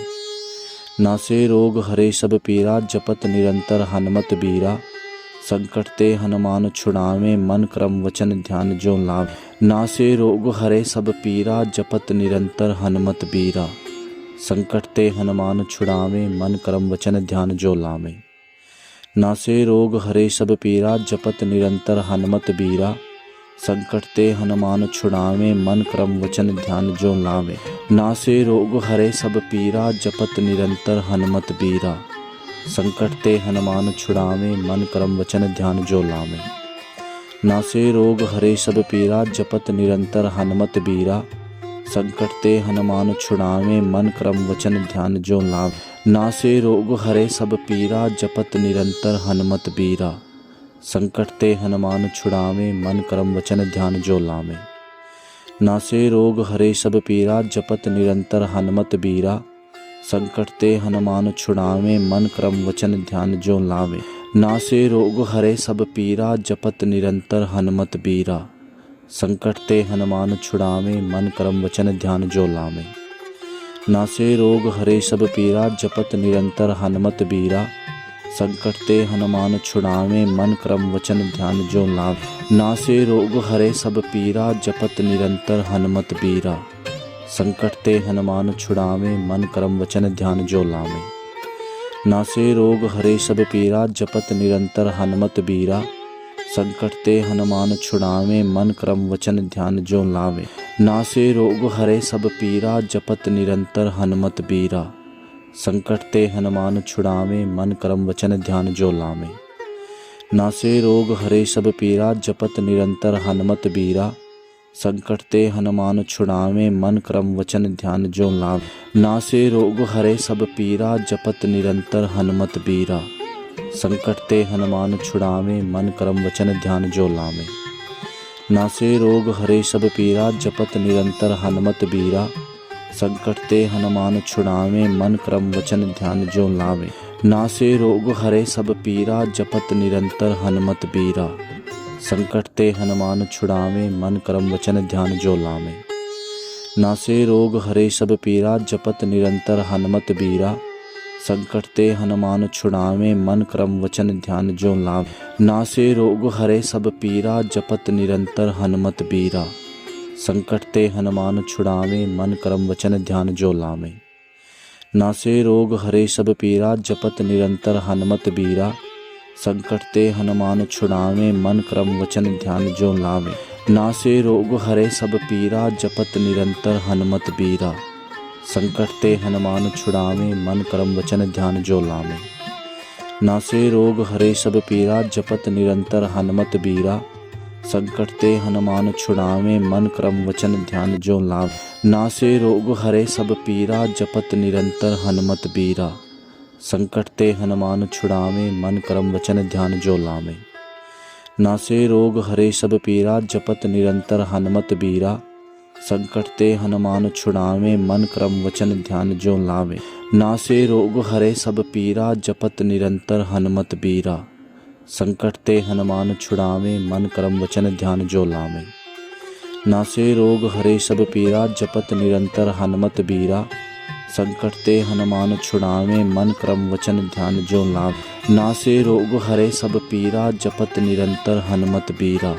नासे रोग हरे सब पीरा जपत निरंतर हनुमत बीरा। संकट ते हनुमान छुड़ावे मन क्रम वचन ध्यान जो लावे। नासे रोग हरे सब पीरा जपत निरंतर हनुमत बीरा। संकट ते हनुमान छुड़ावे मन क्रम वचन ध्यान जो लावे। नासे रोग हरे सब पीरा जपत निरंतर हनुमत बीरा। संकट ते हनुमान छुड़ावे मन क्रम वचन ध्यान जो लावे। नासे रोग हरे सब पीरा जपत निरंतर हनुमत बीरा। संकट ते हनुमान छुड़ावे मन क्रम वचन ध्यान जो लावे। नासे रोग हरे सब पीरा जपत निरंतर हनुमत बीरा। संकट ते हनुमान छुड़ावे मन क्रम वचन ध्यान जो लावे। नासे रोग हरे सब पीरा जपत निरंतर हनुमत बीरा। संकट ते हनुमान छुड़ावे मन क्रम वचन ध्यान जो लावे। नासे रोग हरे सब पीरा जपत निरंतर हनुमत बीरा। संकट ते हनुमान छुड़ावे मन क्रम वचन ध्यान जो लावे। नासे रोग हरे सब पीरा जपत निरंतर हनुमत बीरा। संकट ते हनुमान छुड़ावे मन क्रम वचन ध्यान जो लावे। नासे रोग हरे सब पीरा जपत निरंतर हनुमत बीरा। संकट ते हनुमान छुड़ावे मन क्रम वचन ध्यान जो लावे। नासे रोग हरे सब पीरा जपत निरंतर हनुमत बीरा। संकट ते हनुमान छुड़ावे मन क्रम वचन ध्यान जो लावे। नासे रोग हरे सब पीरा जपत निरंतर हनुमत बीरा। संकट ते हनुमान छुड़ावे मन क्रम वचन ध्यान जो लावे। नासे रोग हरे सब पीरा जपत निरंतर हनुमत बीरा। संकट ते हनुमान छुड़ावे मन क्रम वचन ध्यान जो लावे। नासे रोग हरे सब पीरा जपत निरंतर हनुमत बीरा। संकट ते हनुमान छुड़ावे मन क्रम वचन ध्यान जो लावे। नासे रोग हरे सब पीरा जपत निरंतर हनुमत बीरा। संकट ते हनुमान छुड़ावे मन क्रम वचन ध्यान जो लावे। नासे रोग हरे सब पीरा जपत निरंतर हनुमत बीरा। संकट ते हनुमान छुड़ावे मन क्रम वचन ध्यान जो लावे। नासे रोग हरे सब पीरा जपत निरंतर हनुमत बीरा। संकट ते हनुमान छुड़ावे मन क्रम वचन ध्यान जो लावे। नासे रोग हरे सब पीरा जपत निरंतर हनुमत बीरा। संकट ते हनुमान छुड़ावे मन क्रम वचन ध्यान जो लावे। नासे रोग हरे सब पीरा जपत निरंतर हनुमत बीरा। संकट ते हनुमान छुड़ावे मन क्रम वचन ध्यान जो लावे। नासे रोग हरे सब पीरा जपत निरंतर हनुमत बीरा। संकट ते हनुमान छुड़ावे मन क्रम वचन ध्यान जो लावे। नासे रोग हरे सब पीरा जपत निरंतर हनुमत बीरा। संकट ते हनुमान छुड़ावे मन क्रम वचन ध्यान जो लावे। नासे रोग हरे सब पीरा जपत निरंतर हनुमत बीरा। संकट ते हनुमान छुड़ावे मन क्रम वचन ध्यान जो लावे। नासे रोग हरे सब पीरा जपत निरंतर हनुमत बीरा। संकट ते हनुमान छुड़ावे मन क्रम वचन ध्यान जो लावे। नासे रोग हरे सब पीरा जपत निरंतर हनुमत बीरा। संकट ते हनुमान छुड़ावे मन क्रम वचन ध्यान जो लावे। नासे रोग हरे सब पीरा जपत निरंतर हनुमत बीरा। संकट ते हनुमान छुड़ावे मन क्रम वचन ध्यान जो लावे। नासे रोग हरे सब पीरा जपत निरंतर हनुमत बीरा। संकट ते हनुमान छुड़ावे मन क्रम वचन ध्यान जो लावे। नासे रोग हरे सब पीरा जपत निरंतर हनुमत बीरा।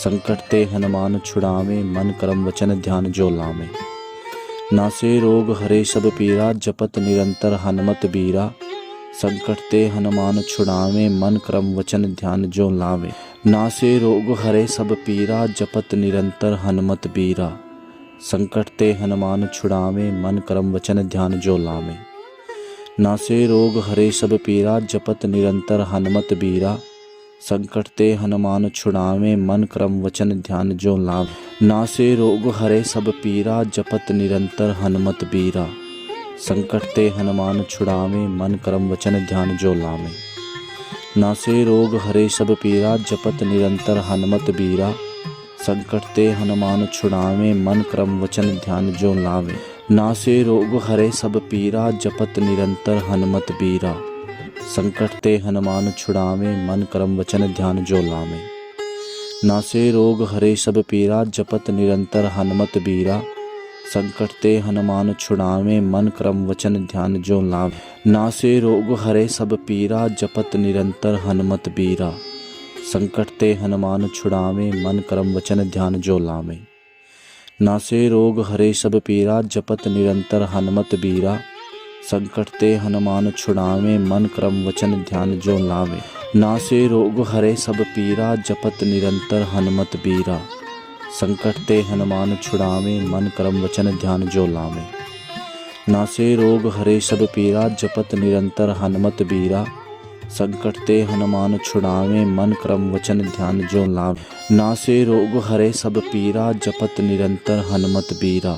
संकट ते हनुमान छुड़ावे मन क्रम वचन ध्यान जो लावे। नासे रोग हरे सब पीरा जपत निरंतर हनुमत बीरा। संकट ते हनुमान छुड़ावे मन क्रम वचन ध्यान जो लावे। नासे रोग हरे सब पीरा जपत निरंतर हनुमत बीरा। संकट ते हनुमान छुड़ावे मन क्रम वचन ध्यान जो लावे। नासे रोग हरे सब पीरा जपत निरंतर हनुमत बीरा। संकट ते हनुमान छुड़ावे मन क्रम वचन ध्यान जो लावे। नासे रोग हरे सब पीरा जपत निरंतर हनुमत बीरा। संकट ते हनुमान छुड़ावे मन क्रम वचन ध्यान जो लावे। नासे रोग हरे सब पीरा जपत निरंतर हनुमत बीरा। संकट ते हनुमान छुड़ावे मन क्रम वचन ध्यान जो लावे। नासे रोग हरे सब पीरा जपत निरंतर हनुमत बीरा। संकट ते हनुमान छुड़ावे मन क्रम वचन ध्यान जो लावे। नासे रोग हरे सब पीरा जपत निरंतर हनुमत बीरा। संकट ते हनुमान छुड़ावे मन क्रम वचन ध्यान जो लावे। नासे रोग हरे सब पीरा जपत निरंतर हनुमत बीरा। संकट ते हनुमान छुड़ावे मन क्रम वचन ध्यान जो लावे। नासे रोग हरे सब पीरा जपत निरंतर हनुमत बीरा। संकट ते हनुमान छुड़ावे मन क्रम वचन ध्यान जो लावे। नासे रोग हरे सब पीरा जपत निरंतर हनुमत बीरा। संकट ते हनुमान छुड़ावे मन क्रम वचन ध्यान जो लावे। नासे रोग हरे सब पीरा जपत निरंतर हनुमत बीरा। संकट ते हनुमान छुड़ावे मन क्रम वचन ध्यान जो लावे। नासे रोग हरे सब पीरा जपत निरंतर हनुमत बीरा।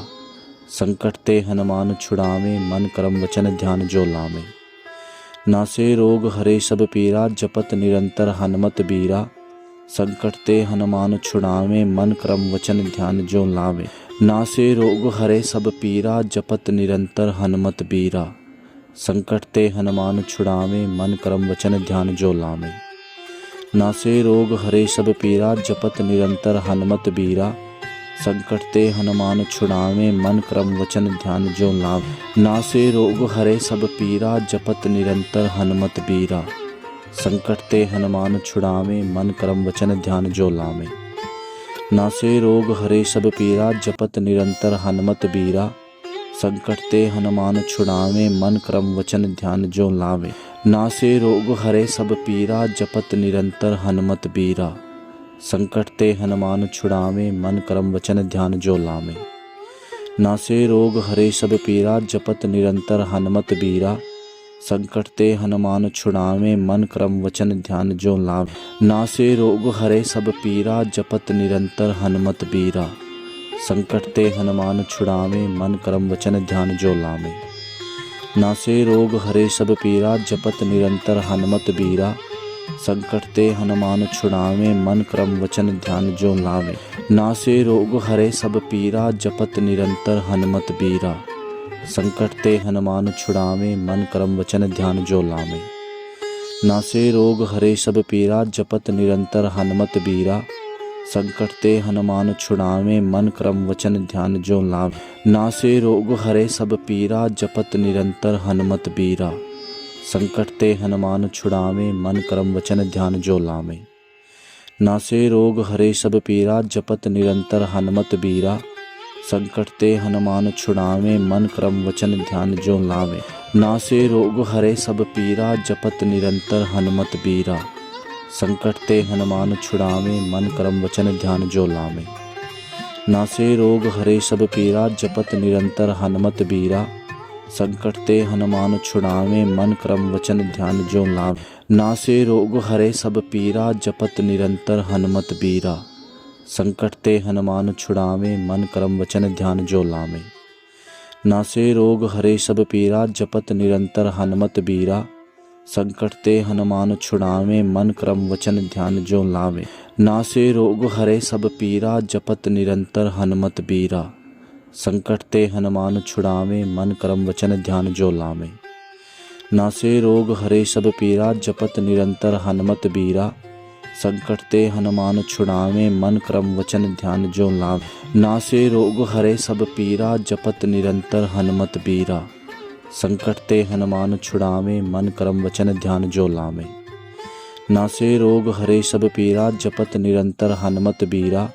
संकट ते हनुमान छुड़ावे मन क्रम वचन ध्यान जो लावे। नासे रोग हरे सब पीरा जपत निरंतर हनुमत बीरा। संकट ते हनुमान छुड़ावे मन क्रम वचन ध्यान जो लावे। नासे रोग हरे सब पीरा जपत निरंतर हनुमत बीरा। संकट ते हनुमान छुड़ावे मन क्रम वचन ध्यान जो लावे। नासे रोग हरे सब पीरा जपत निरंतर हनुमत बीरा। संकट ते हनुमान छुड़ावे मन क्रम वचन ध्यान जो लावे। नासे रोग हरे सब पीरा जपत निरंतर हनुमत बीरा। संकट ते हनुमान छुड़ावे मन क्रम वचन ध्यान जो लावे। नासे रोग हरे सब पीरा जपत निरंतर हनुमत बीरा। संकट ते हनुमान छुड़ावे मन क्रम वचन ध्यान जो लावे। नासे रोग हरे सब पीरा जपत निरंतर हनुमत बीरा। संकट ते हनुमान छुड़ावे मन क्रम वचन ध्यान जो लावे। नासे रोग हरे सब पीरा जपत निरंतर हनुमत बीरा। संकट ते हनुमान छुड़ावे मन क्रम वचन ध्यान जो लावे। नासे रोग हरे सब पीरा जपत निरंतर हनुमत बीरा। संकट ते हनुमान छुड़ावे, मन क्रम वचन ध्यान जो लावे। नासे रोग हरे सब पीरा, जपत निरंतर हनुमत बीरा। संकट ते हनुमान छुड़ावे, मन क्रम वचन ध्यान जो लावे। नासे रोग हरे सब पीरा, जपत निरंतर हनुमत बीरा। संकट ते हनुमान छुड़ावे, मन क्रम वचन ध्यान जो लावे। नासे रोग हरे सब पीरा, जपत निरंतर हनुमत बीरा। संकट ते हनुमान छुड़ावे, मन क्रम वचन ध्यान जो लावे। नासे रोग हरे सब पीरा, जपत निरंतर हनुमत बीरा। संकट ते हनुमान छुड़ावे, मन क्रम वचन ध्यान जो लावे। नासे रोग हरे सब पीरा, जपत निरंतर हनुमत बीरा। संकट ते हनुमान छुड़ावे, मन क्रम वचन ध्यान जो लावे। नासे रोग हरे सब पीरा, जपत निरंतर हनुमत बीरा। संकट ते हनुमान छुड़ावे, मन क्रम वचन ध्यान जो लावे। नासे रोग हरे सब पीरा, जपत निरंतर हनुमत बीरा। संकट ते हनुमान छुड़ावे, मन क्रम वचन ध्यान जो लावे। नासे रोग हरे सब पीरा, जपत निरंतर हनुमत बीरा। संकट ते हनुमान छुड़ावे, मन क्रम वचन ध्यान जो लावे। नासे रोग हरे सब पीरा, जपत निरंतर हनुमत बीरा। संकट ते हनुमान छुड़ावे, मन क्रम वचन ध्यान जो लावे। नासे रोग हरे सब पीरा, जपत निरंतर हनुमत बीरा। संकट ते हनुमान छुड़ावे, मन क्रम वचन ध्यान जो लावे। नासे रोग हरे सब पीरा, जपत निरंतर हनुमत बीरा। संकट ते हनुमान छुड़ावे, मन क्रम वचन ध्यान जो लावे। नासे रोग हरे सब पीरा, जपत निरंतर हनुमत बीरा। संकट ते हनुमान छुड़ावे, मन क्रम वचन ध्यान जो लावे। नासे रोग हरे सब पीरा, जपत निरंतर हनुमत बीरा।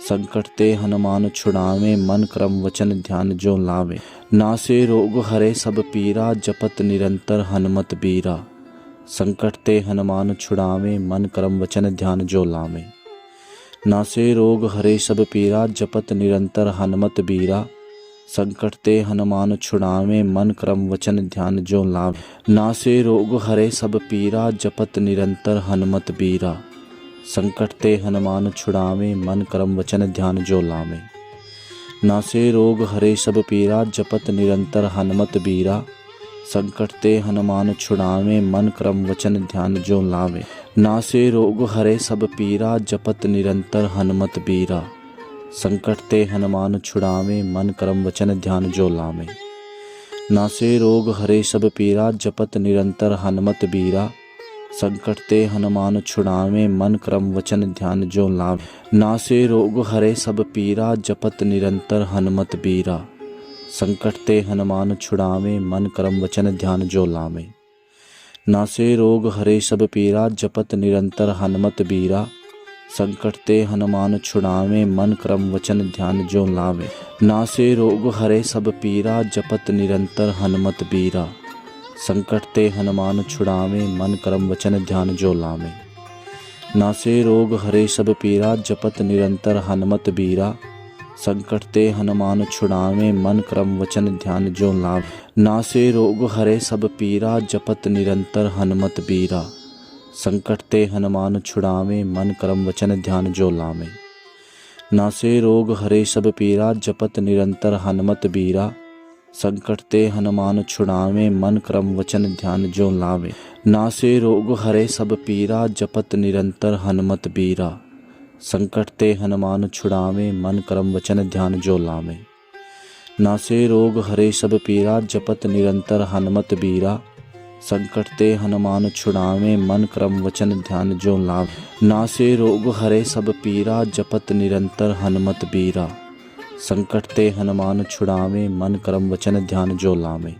संकट ते हनुमान छुड़ावे, मन क्रम वचन ध्यान जो लावे। नासे रोग हरे सब पीरा, जपत निरंतर हनुमत बीरा। संकट ते हनुमान छुड़ावे, मन क्रम वचन ध्यान जो लावे। नासे रोग हरे सब पीरा, जपत निरंतर हनुमत बीरा। संकट ते हनुमान छुड़ावे, मन क्रम वचन ध्यान जो लावे। नासे रोग हरे सब पीरा, जपत निरंतर हनुमत बीरा। संकट ते हनुमान छुड़ावे, मन क्रम वचन ध्यान जो लावे। नासे रोग हरे सब पीरा, जपत निरंतर हनुमत बीरा। संकट ते हनुमान छुड़ावे, मन क्रम वचन ध्यान जो लावे। नासे रोग हरे सब पीरा, जपत निरंतर हनुमत बीरा। संकट ते हनुमान छुड़ावे, मन क्रम वचन ध्यान जो लावे। नासे रोग हरे सब पीरा, जपत निरंतर हनुमत बीरा। संकट ते हनुमान छुड़ावे, मन क्रम वचन ध्यान जो लावे। नासे रोग हरे सब पीरा, जपत निरंतर हनुमत बीरा। संकट ते हनुमान छुड़ावे, मन क्रम वचन ध्यान जो लावे। नासे रोग हरे सब पीरा, जपत निरंतर हनुमत बीरा। संकट ते हनुमान छुड़ावे, मन क्रम वचन ध्यान जो लावे। नासे रोग हरे सब पीरा, जपत निरंतर हनुमत बीरा। संकट ते हनुमान छुड़ावे, मन क्रम वचन ध्यान जो लावे। नासे रोग हरे सब पीरा, जपत निरंतर हनुमत बीरा। संकट ते हनुमान छुड़ावे, मन क्रम वचन ध्यान जो लावे। नासे रोग हरे सब पीरा, जपत निरंतर हनुमत बीरा। संकट ते हनुमान छुड़ावे, मन क्रम वचन ध्यान जो लावे। नासे रोग हरे सब पीरा, जपत निरंतर हनुमत बीरा। संकट ते हनुमान छुड़ावे, मन क्रम वचन ध्यान जो लावे। नासे रोग हरे सब पीरा, जपत निरंतर हनुमत बीरा। संकट ते हनुमान छुड़ावे, मन क्रम वचन ध्यान जो लावे। नासे रोग हरे सब पीरा, जपत निरंतर हनुमत बीरा। संकट ते हनुमान छुड़ावे, मन क्रम वचन ध्यान जो लावे। नासे रोग हरे सब पीरा, जपत निरंतर हनुमत बीरा। संकट ते हनुमान छुड़ावे, मन क्रम वचन ध्यान जो लावे।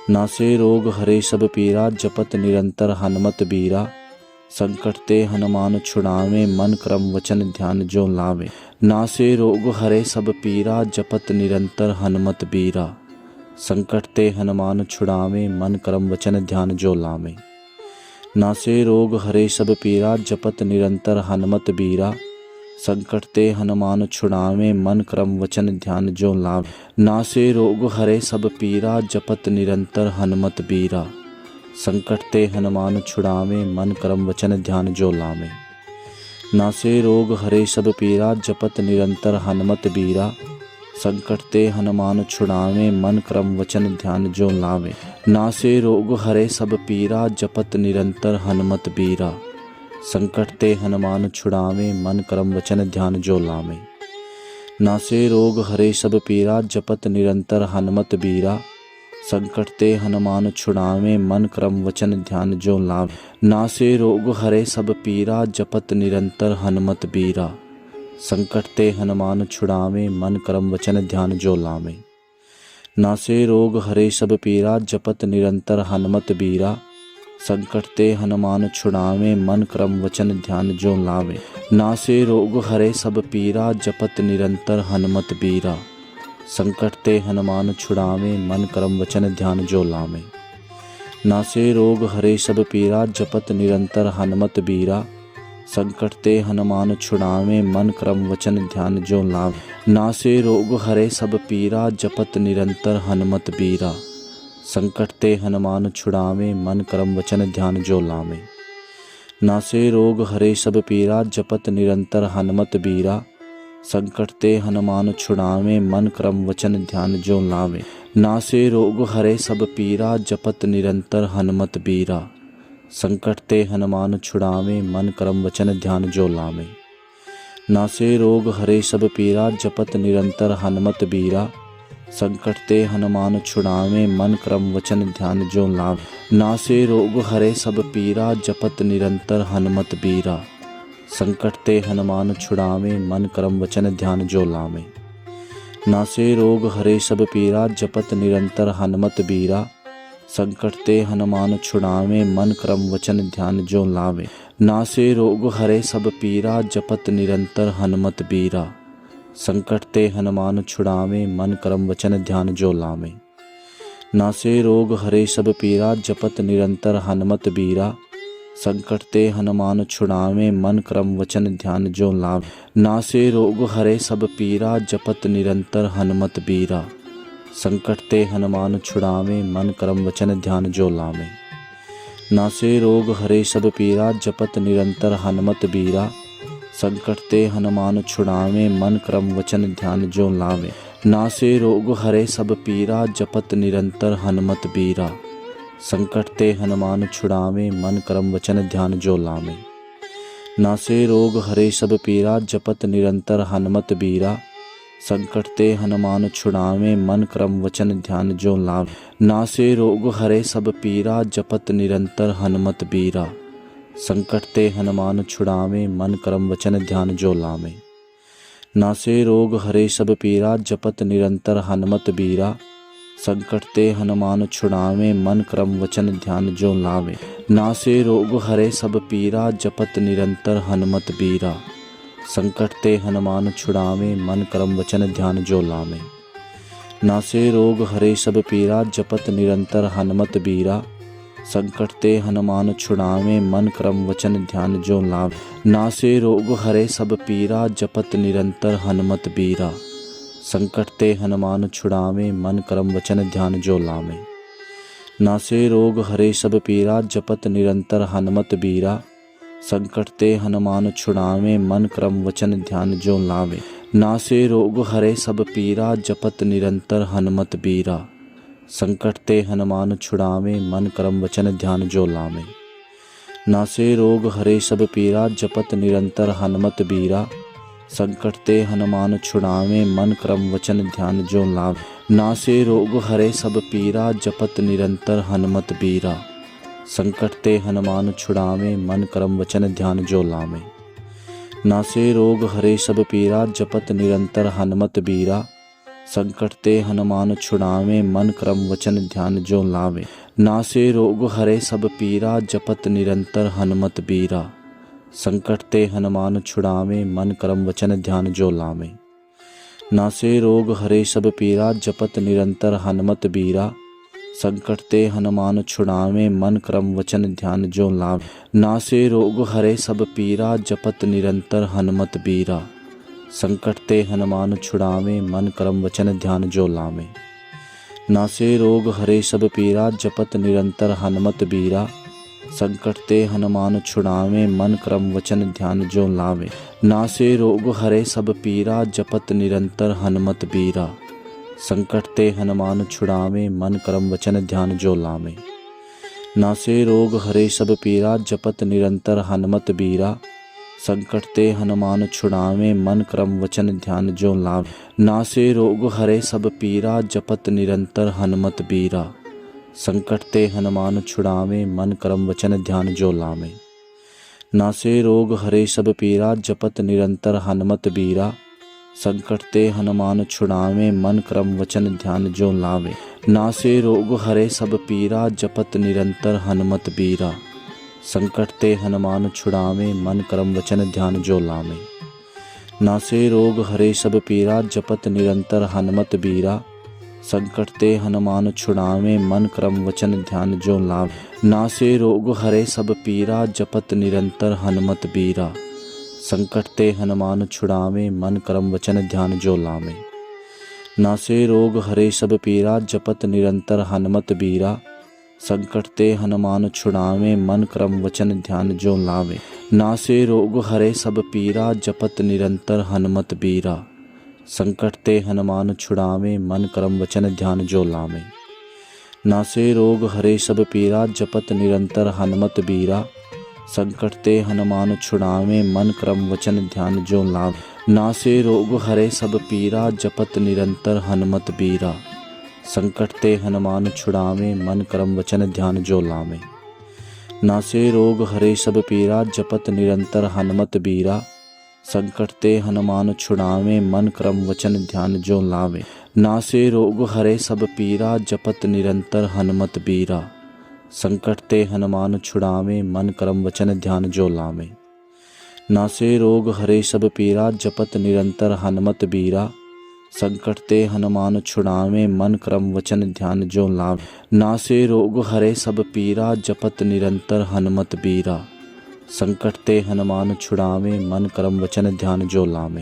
नासे रोग हरे सब पीरा, जपत निरंतर हनुमत बीरा। संकट ते हनुमान छुड़ावे, मन क्रम वचन ध्यान जो लावे। नासे रोग हरे सब पीरा, जपत निरंतर हनुमत बीरा। संकट ते हनुमान छुड़ावे, मन क्रम वचन ध्यान जो लावे। नासे रोग हरे सब पीरा, जपत निरंतर हनुमत बीरा। संकट ते हनुमान छुड़ावे, मन क्रम वचन ध्यान जो लावे। नासे रोग हरे सब पीरा, जपत निरंतर हनुमत बीरा। संकट ते हनुमान छुड़ावे, मन क्रम वचन ध्यान जो लावे। नासे रोग हरे सब पीरा जपत निरंतर हनुमत बीरा। संकट ते हनुमान छुड़ावे मन क्रम वचन ध्यान जो लावे। नासे रोग हरे सब पीरा जपत निरंतर हनुमत बीरा। संकट ते हनुमान छुड़ावे मन क्रम वचन ध्यान जो लावे। नासे रोग हरे सब पीरा जपत निरंतर हनुमत बीरा। संकट ते हनुमान छुड़ावे मन क्रम वचन ध्यान जो लावे। नासे रोग हरे सब पीरा जपत निरंतर हनुमत बीरा। संकट ते हनुमान छुड़ावे मन क्रम वचन ध्यान जो लावे। नासे रोग हरे सब पीरा जपत निरंतर हनुमत बीरा। संकट ते हनुमान छुड़ावे मन क्रम वचन ध्यान जो लावे। नासे रोग हरे सब पीरा जपत निरंतर हनुमत बीरा। संकट ते हनुमान छुड़ावे मन क्रम वचन ध्यान जो लावे। नासे रोग हरे सब पीरा जपत निरंतर हनुमत बीरा। संकट ते हनुमान छुड़ावे मन क्रम वचन ध्यान जो लावे। नासे रोग हरे सब पीरा जपत निरंतर हनुमत बीरा। संकट ते हनुमान छुड़ावे मन क्रम वचन ध्यान जो लावे। नासे रोग हरे सब पीरा जपत निरंतर हनुमत बीरा। संकट ते हनुमान छुड़ावे मन क्रम वचन ध्यान जो लावे। नासे रोग हरे सब पीरा जपत निरंतर हनुमत बीरा। संकट ते हनुमान छुड़ावे मन क्रम वचन ध्यान जो लावे। नासे रोग हरे सब पीरा जपत निरंतर हनुमत बीरा। संकट ते हनुमान छुड़ावे मन क्रम वचन ध्यान जो लावे। नासे रोग हरे सब पीरा जपत निरंतर हनुमत बीरा। संकट ते हनुमान छुड़ावे मन क्रम वचन ध्यान जो लावे। नासे रोग हरे सब पीरा जपत निरंतर हनुमत बीरा। संकट ते हनुमान छुड़ावे मन क्रम वचन ध्यान जो लावे। नासे रोग हरे सब पीरा जपत निरंतर हनुमत बीरा। संकट ते हनुमान छुड़ावे मन क्रम वचन ध्यान जो लावे। नासे रोग हरे सब पीरा जपत निरंतर हनुमत बीरा। संकट ते हनुमान छुड़ावे मन क्रम वचन ध्यान जो लावे। नासे रोग हरे सब पीरा जपत निरंतर हनुमत बीरा। संकट ते हनुमान छुड़ावे मन क्रम वचन ध्यान जो लावे। नासे रोग हरे सब पीरा जपत निरंतर हनुमत बीरा। संकट ते हनुमान छुड़ावे मन क्रम वचन ध्यान जो लावे। नासे रोग हरे सब पीरा जपत निरंतर हनुमत बीरा। संकट ते हनुमान छुड़ावे मन क्रम वचन ध्यान जो लावे। नासे रोग हरे सब पीरा जपत निरंतर हनुमत बीरा। संकट ते हनुमान छुड़ावे मन क्रम वचन ध्यान जो लावे। नासे रोग हरे सब पीरा जपत निरंतर हनुमत बीरा। संकट ते हनुमान छुड़ावे मन क्रम वचन ध्यान जो लावे। नासे रोग हरे सब पीरा जपत निरंतर हनुमत बीरा। संकट ते हनुमान छुड़ावे मन क्रम वचन ध्यान जो लावे। नासे रोग हरे सब पीरा जपत निरंतर हनुमत बीरा। संकट ते हनुमान छुड़ावे मन क्रम वचन ध्यान जो लावे। नासे रोग हरे सब पीरा जपत निरंतर हनुमत बीरा। संकट ते हनुमान छुड़ावे मन क्रम वचन ध्यान जो लावे। नासे रोग हरे सब पीरा जपत निरंतर हनुमत बीरा। संकट ते हनुमान छुड़ावे मन क्रम वचन ध्यान जो लावे। नासे रोग हरे सब पीरा जपत निरंतर हनुमत बीरा। संकट ते हनुमान छुड़ावे मन क्रम वचन ध्यान जो लावे। नासे रोग हरे सब पीरा जपत निरंतर हनुमत बीरा। संकट ते हनुमान छुड़ावे मन क्रम वचन ध्यान जो लावे। नासे रोग हरे सब पीरा जपत निरंतर हनुमत बीरा। संकट ते हनुमान छुड़ावे मन क्रम वचन ध्यान जो लावे। नासे रोग हरे सब पीरा जपत निरंतर हनुमत बीरा। संकट ते हनुमान छुड़ावे मन क्रम वचन ध्यान जो लावे। नासे रोग हरे सब पीरा जपत निरंतर हनुमत बीरा। संकट ते हनुमान छुड़ावे मन क्रम वचन ध्यान जो लावे। नासे रोग हरे सब पीरा जपत निरंतर हनुमत बीरा। संकट ते हनुमान छुड़ावे मन क्रम वचन ध्यान जो लावे। नासे रोग हरे सब पीरा जपत निरंतर हनुमत बीरा। संकट ते हनुमान छुड़ावे मन क्रम वचन ध्यान जो लावे। नासे रोग हरे सब पीरा जपत निरंतर हनुमत बीरा। संकट ते हनुमान छुड़ावे मन क्रम वचन ध्यान जो लावे। नासे रोग हरे सब पीरा जपत निरंतर हनुमत बीरा। संकट ते हनुमान छुड़ावे, मन क्रम वचन ध्यान जो लावे। नासे रोग हरे सब पीरा, जपत निरंतर हनुमत बीरा। संकट ते हनुमान छुड़ावे, मन क्रम वचन ध्यान जो लावे। नासे रोग हरे सब पीरा, जपत निरंतर हनुमत बीरा। संकट ते हनुमान छुड़ावे, मन क्रम वचन ध्यान जो लावे। नासे रोग हरे सब पीरा, जपत निरंतर हनुमत बीरा। संकट ते हनुमान छुड़ावे, मन क्रम वचन ध्यान जो लावे। नासे रोग हरे सब पीरा, जपत निरंतर हनुमत बीरा। संकट ते हनुमान छुड़ावे, मन क्रम वचन ध्यान जो लावे। नासे रोग हरे सब पीरा, जपत निरंतर हनुमत बीरा। संकट ते हनुमान छुड़ावे, मन क्रम वचन ध्यान जो लावे। नासे रोग हरे सब पीरा, जपत निरंतर हनुमत बीरा। संकट ते हनुमान छुड़ावे, मन क्रम वचन ध्यान जो लावे। नासे रोग हरे सब पीरा, जपत निरंतर हनुमत बीरा। संकट ते हनुमान छुड़ावे, मन क्रम वचन ध्यान जो लावे। नासे रोग हरे सब पीरा, जपत निरंतर हनुमत बीरा। संकट ते हनुमान छुड़ावे, मन क्रम वचन ध्यान जो लावे। नासे रोग हरे सब पीरा, जपत निरंतर हनुमत बीरा। संकट ते हनुमान छुड़ावे, मन क्रम वचन ध्यान जो लावे। नासे रोग हरे सब पीरा, जपत निरंतर हनुमत बीरा। संकट ते हनुमान छुड़ावे, मन क्रम वचन ध्यान जो लावे। नासे रोग हरे सब पीरा, जपत निरंतर हनुमत बीरा। संकट ते हनुमान छुड़ावे, मन क्रम वचन ध्यान जो लावे। नासे रोग हरे सब पीरा, जपत निरंतर हनुमत बीरा। संकट ते हनुमान छुड़ावे, मन क्रम वचन ध्यान जो लावे। नासे रोग हरे सब पीरा, जपत निरंतर हनुमत बीरा। संकट ते हनुमान छुड़ावे, मन क्रम वचन ध्यान जो लावे। नासे रोग हरे सब पीरा, जपत निरंतर हनुमत बीरा। संकट ते हनुमान छुड़ावे, मन क्रम वचन ध्यान जो लावे। नासे रोग हरे सब पीरा, जपत निरंतर हनुमत बीरा। संकट ते हनुमान छुड़ावे, मन क्रम वचन ध्यान जो लावे।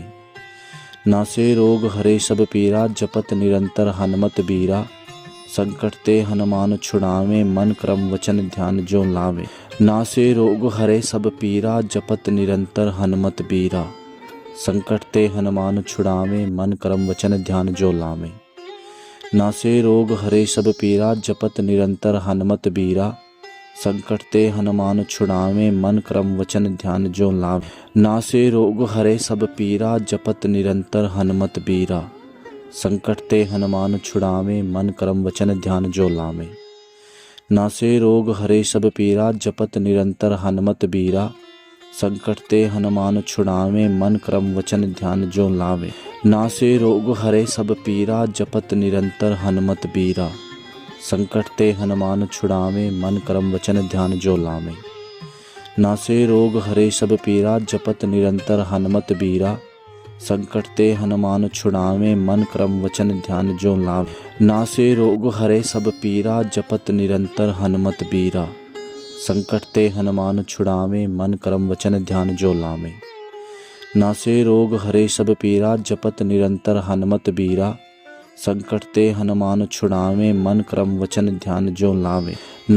नासे रोग हरे सब पीरा, जपत निरंतर हनुमत बीरा। संकट ते हनुमान छुड़ावे, मन क्रम वचन ध्यान जो लावे। नासे रोग हरे सब पीरा, जपत निरंतर हनुमत बीरा। संकट ते हनुमान छुड़ावे, मन क्रम वचन ध्यान जो लावे। नासे रोग हरे सब पीरा, जपत निरंतर हनुमत बीरा। संकट ते हनुमान छुड़ावे, मन क्रम वचन ध्यान जो लावे। नासे रोग हरे सब पीरा, जपत निरंतर हनुमत बीरा। संकट ते हनुमान छुड़ावे, मन क्रम वचन ध्यान जो लावे। नासे रोग हरे सब पीरा, जपत निरंतर हनुमत बीरा। संकट ते हनुमान छुड़ावे, मन क्रम वचन ध्यान जो लावे। नासे रोग हरे सब पीरा, जपत निरंतर हनुमत बीरा। संकट ते हनुमान छुड़ावे, मन क्रम वचन ध्यान जो लावे। नासे रोग हरे सब पीरा, जपत निरंतर हनुमत बीरा। संकट ते हनुमान छुड़ावे, मन क्रम वचन ध्यान जो लावे। नासे रोग हरे सब पीरा, जपत निरंतर हनुमत बीरा। संकट ते हनुमान छुड़ावे, मन क्रम वचन ध्यान जो लावे। नासे रोग हरे सब पीरा, जपत निरंतर हनुमत बीरा। संकट ते हनुमान छुड़ावे, मन क्रम वचन ध्यान जो लावे।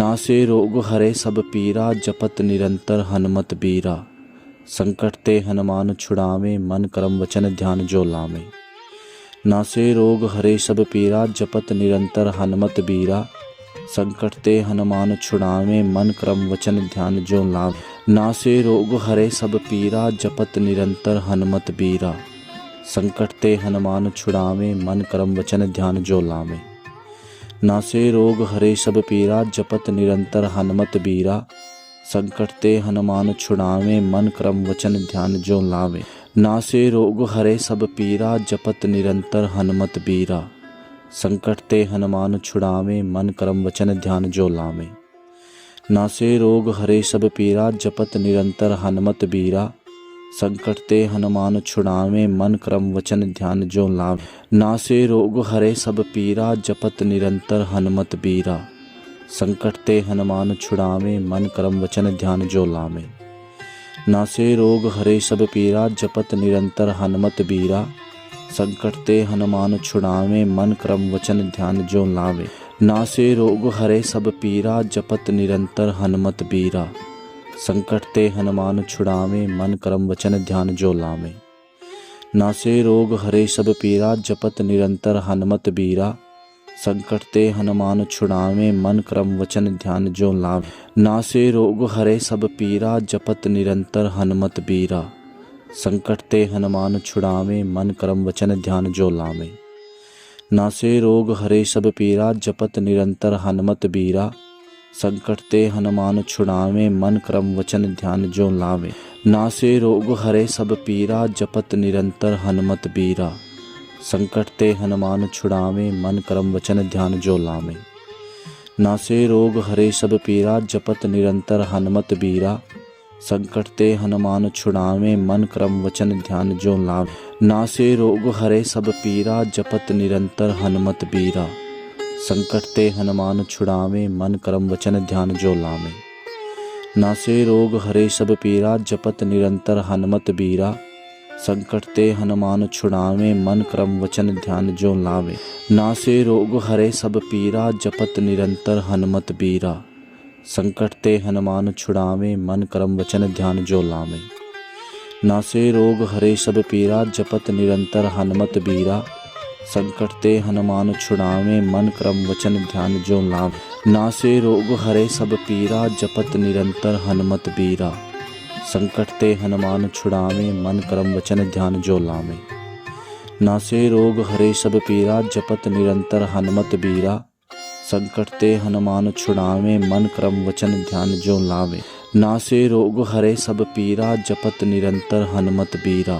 नासे रोग हरे सब पीरा, जपत निरंतर हनुमत बीरा। संकट ते हनुमान छुड़ावे, मन क्रम वचन ध्यान जो लावे। नासे रोग हरे सब पीरा, जपत निरंतर हनुमत बीरा। संकट ते हनुमान छुड़ावे, मन क्रम वचन ध्यान जो लावे। नासे रोग हरे सब पीरा, जपत निरंतर हनुमत बीरा। संकट ते हनुमान छुड़ावे, मन क्रम वचन ध्यान जो लावे। नासे रोग हरे सब पीरा, जपत निरंतर हनुमत बीरा। संकट ते हनुमान छुड़ावे, मन क्रम वचन ध्यान जो लावे। नासे रोग हरे सब पीरा, जपत निरंतर हनुमत बीरा। संकट ते हनुमान छुड़ावे, मन क्रम वचन ध्यान जो लावे। नासे रोग हरे सब पीरा, जपत निरंतर हनुमत बीरा। संकट ते हनुमान छुड़ावे, मन क्रम वचन ध्यान जो लावे। नासे रोग हरे सब पीरा, जपत निरंतर हनुमत बीरा। संकट ते हनुमान छुड़ावे, मन क्रम वचन ध्यान जो लावे। नासे रोग हरे सब पीरा, जपत निरंतर हनुमत बीरा। संकट ते हनुमान छुड़ावे, मन क्रम वचन ध्यान जो लावे। नासे रोग हरे सब पीरा जपत निरंतर हनुमत बीरा। संकट ते हनुमान छुड़ावे मन कर्म वचन ध्यान जो लावे। नासे रोग हरे सब पीरा जपत निरंतर हनुमत बीरा। संकट ते हनुमान छुड़ावे मन कर्म वचन ध्यान जो लावे। नासे रोग हरे सब पीरा जपत निरंतर हनुमत बीरा। संकट ते हनुमान छुड़ावे मन कर्म वचन ध्यान जो लावे। नासे रोग हरे सब पीरा जपत निरंतर हनुमत बीरा। संकट ते हनुमान छुड़ावे मन कर्म वचन ध्यान जो लावे। नासे रोग हरे सब पीरा जपत निरंतर हनुमत बीरा। संकट ते हनुमान छुड़ावे मन कर्म वचन ध्यान जो लावे। नासे रोग हरे सब पीरा जपत निरंतर हनुमत बीरा। संकट ते हनुमान छुड़ावे मन कर्म वचन ध्यान जो लावे। नासे रोग हरे सब पीरा जपत निरंतर हनुमत बीरा। संकट ते हनुमान छुड़ावे मन कर्म वचन ध्यान जो लावे। नासे रोग हरे सब पीरा जपत निरंतर हनुमत बीरा। संकट ते हनुमान छुड़ावे मन कर्म वचन ध्यान जो लावे। नासे रोग हरे सब पीरा जपत निरंतर हनुमत बीरा। संकट ते हनुमान छुड़ावे मन कर्म वचन ध्यान जो लावे। नासे रोग हरे सब पीरा जपत निरंतर हनुमत बीरा। संकट ते हनुमान छुड़ावे मन कर्म वचन ध्यान जो लावे। नासे रोग हरे सब पीरा जपत निरंतर हनुमत बीरा। संकट ते हनुमान छुड़ावे मन कर्म वचन ध्यान जो लावे। नासे रोग हरे सब पीरा जपत निरंतर हनुमत बीरा। संकट ते हनुमान छुड़ावे मन कर्म वचन ध्यान जो लावे। नासे रोग हरे सब पीरा जपत निरंतर हनुमत बीरा।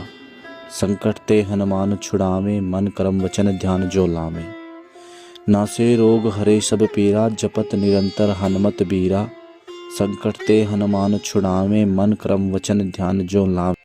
संकट ते हनुमान छुड़ावे मन कर्म वचन ध्यान जो लावे। नासे रोग हरे सब पीरा जपत निरंतर हनुमत बीरा। संकट ते हनुमान छुड़ावे मन कर्म वचन ध्यान जो लावे।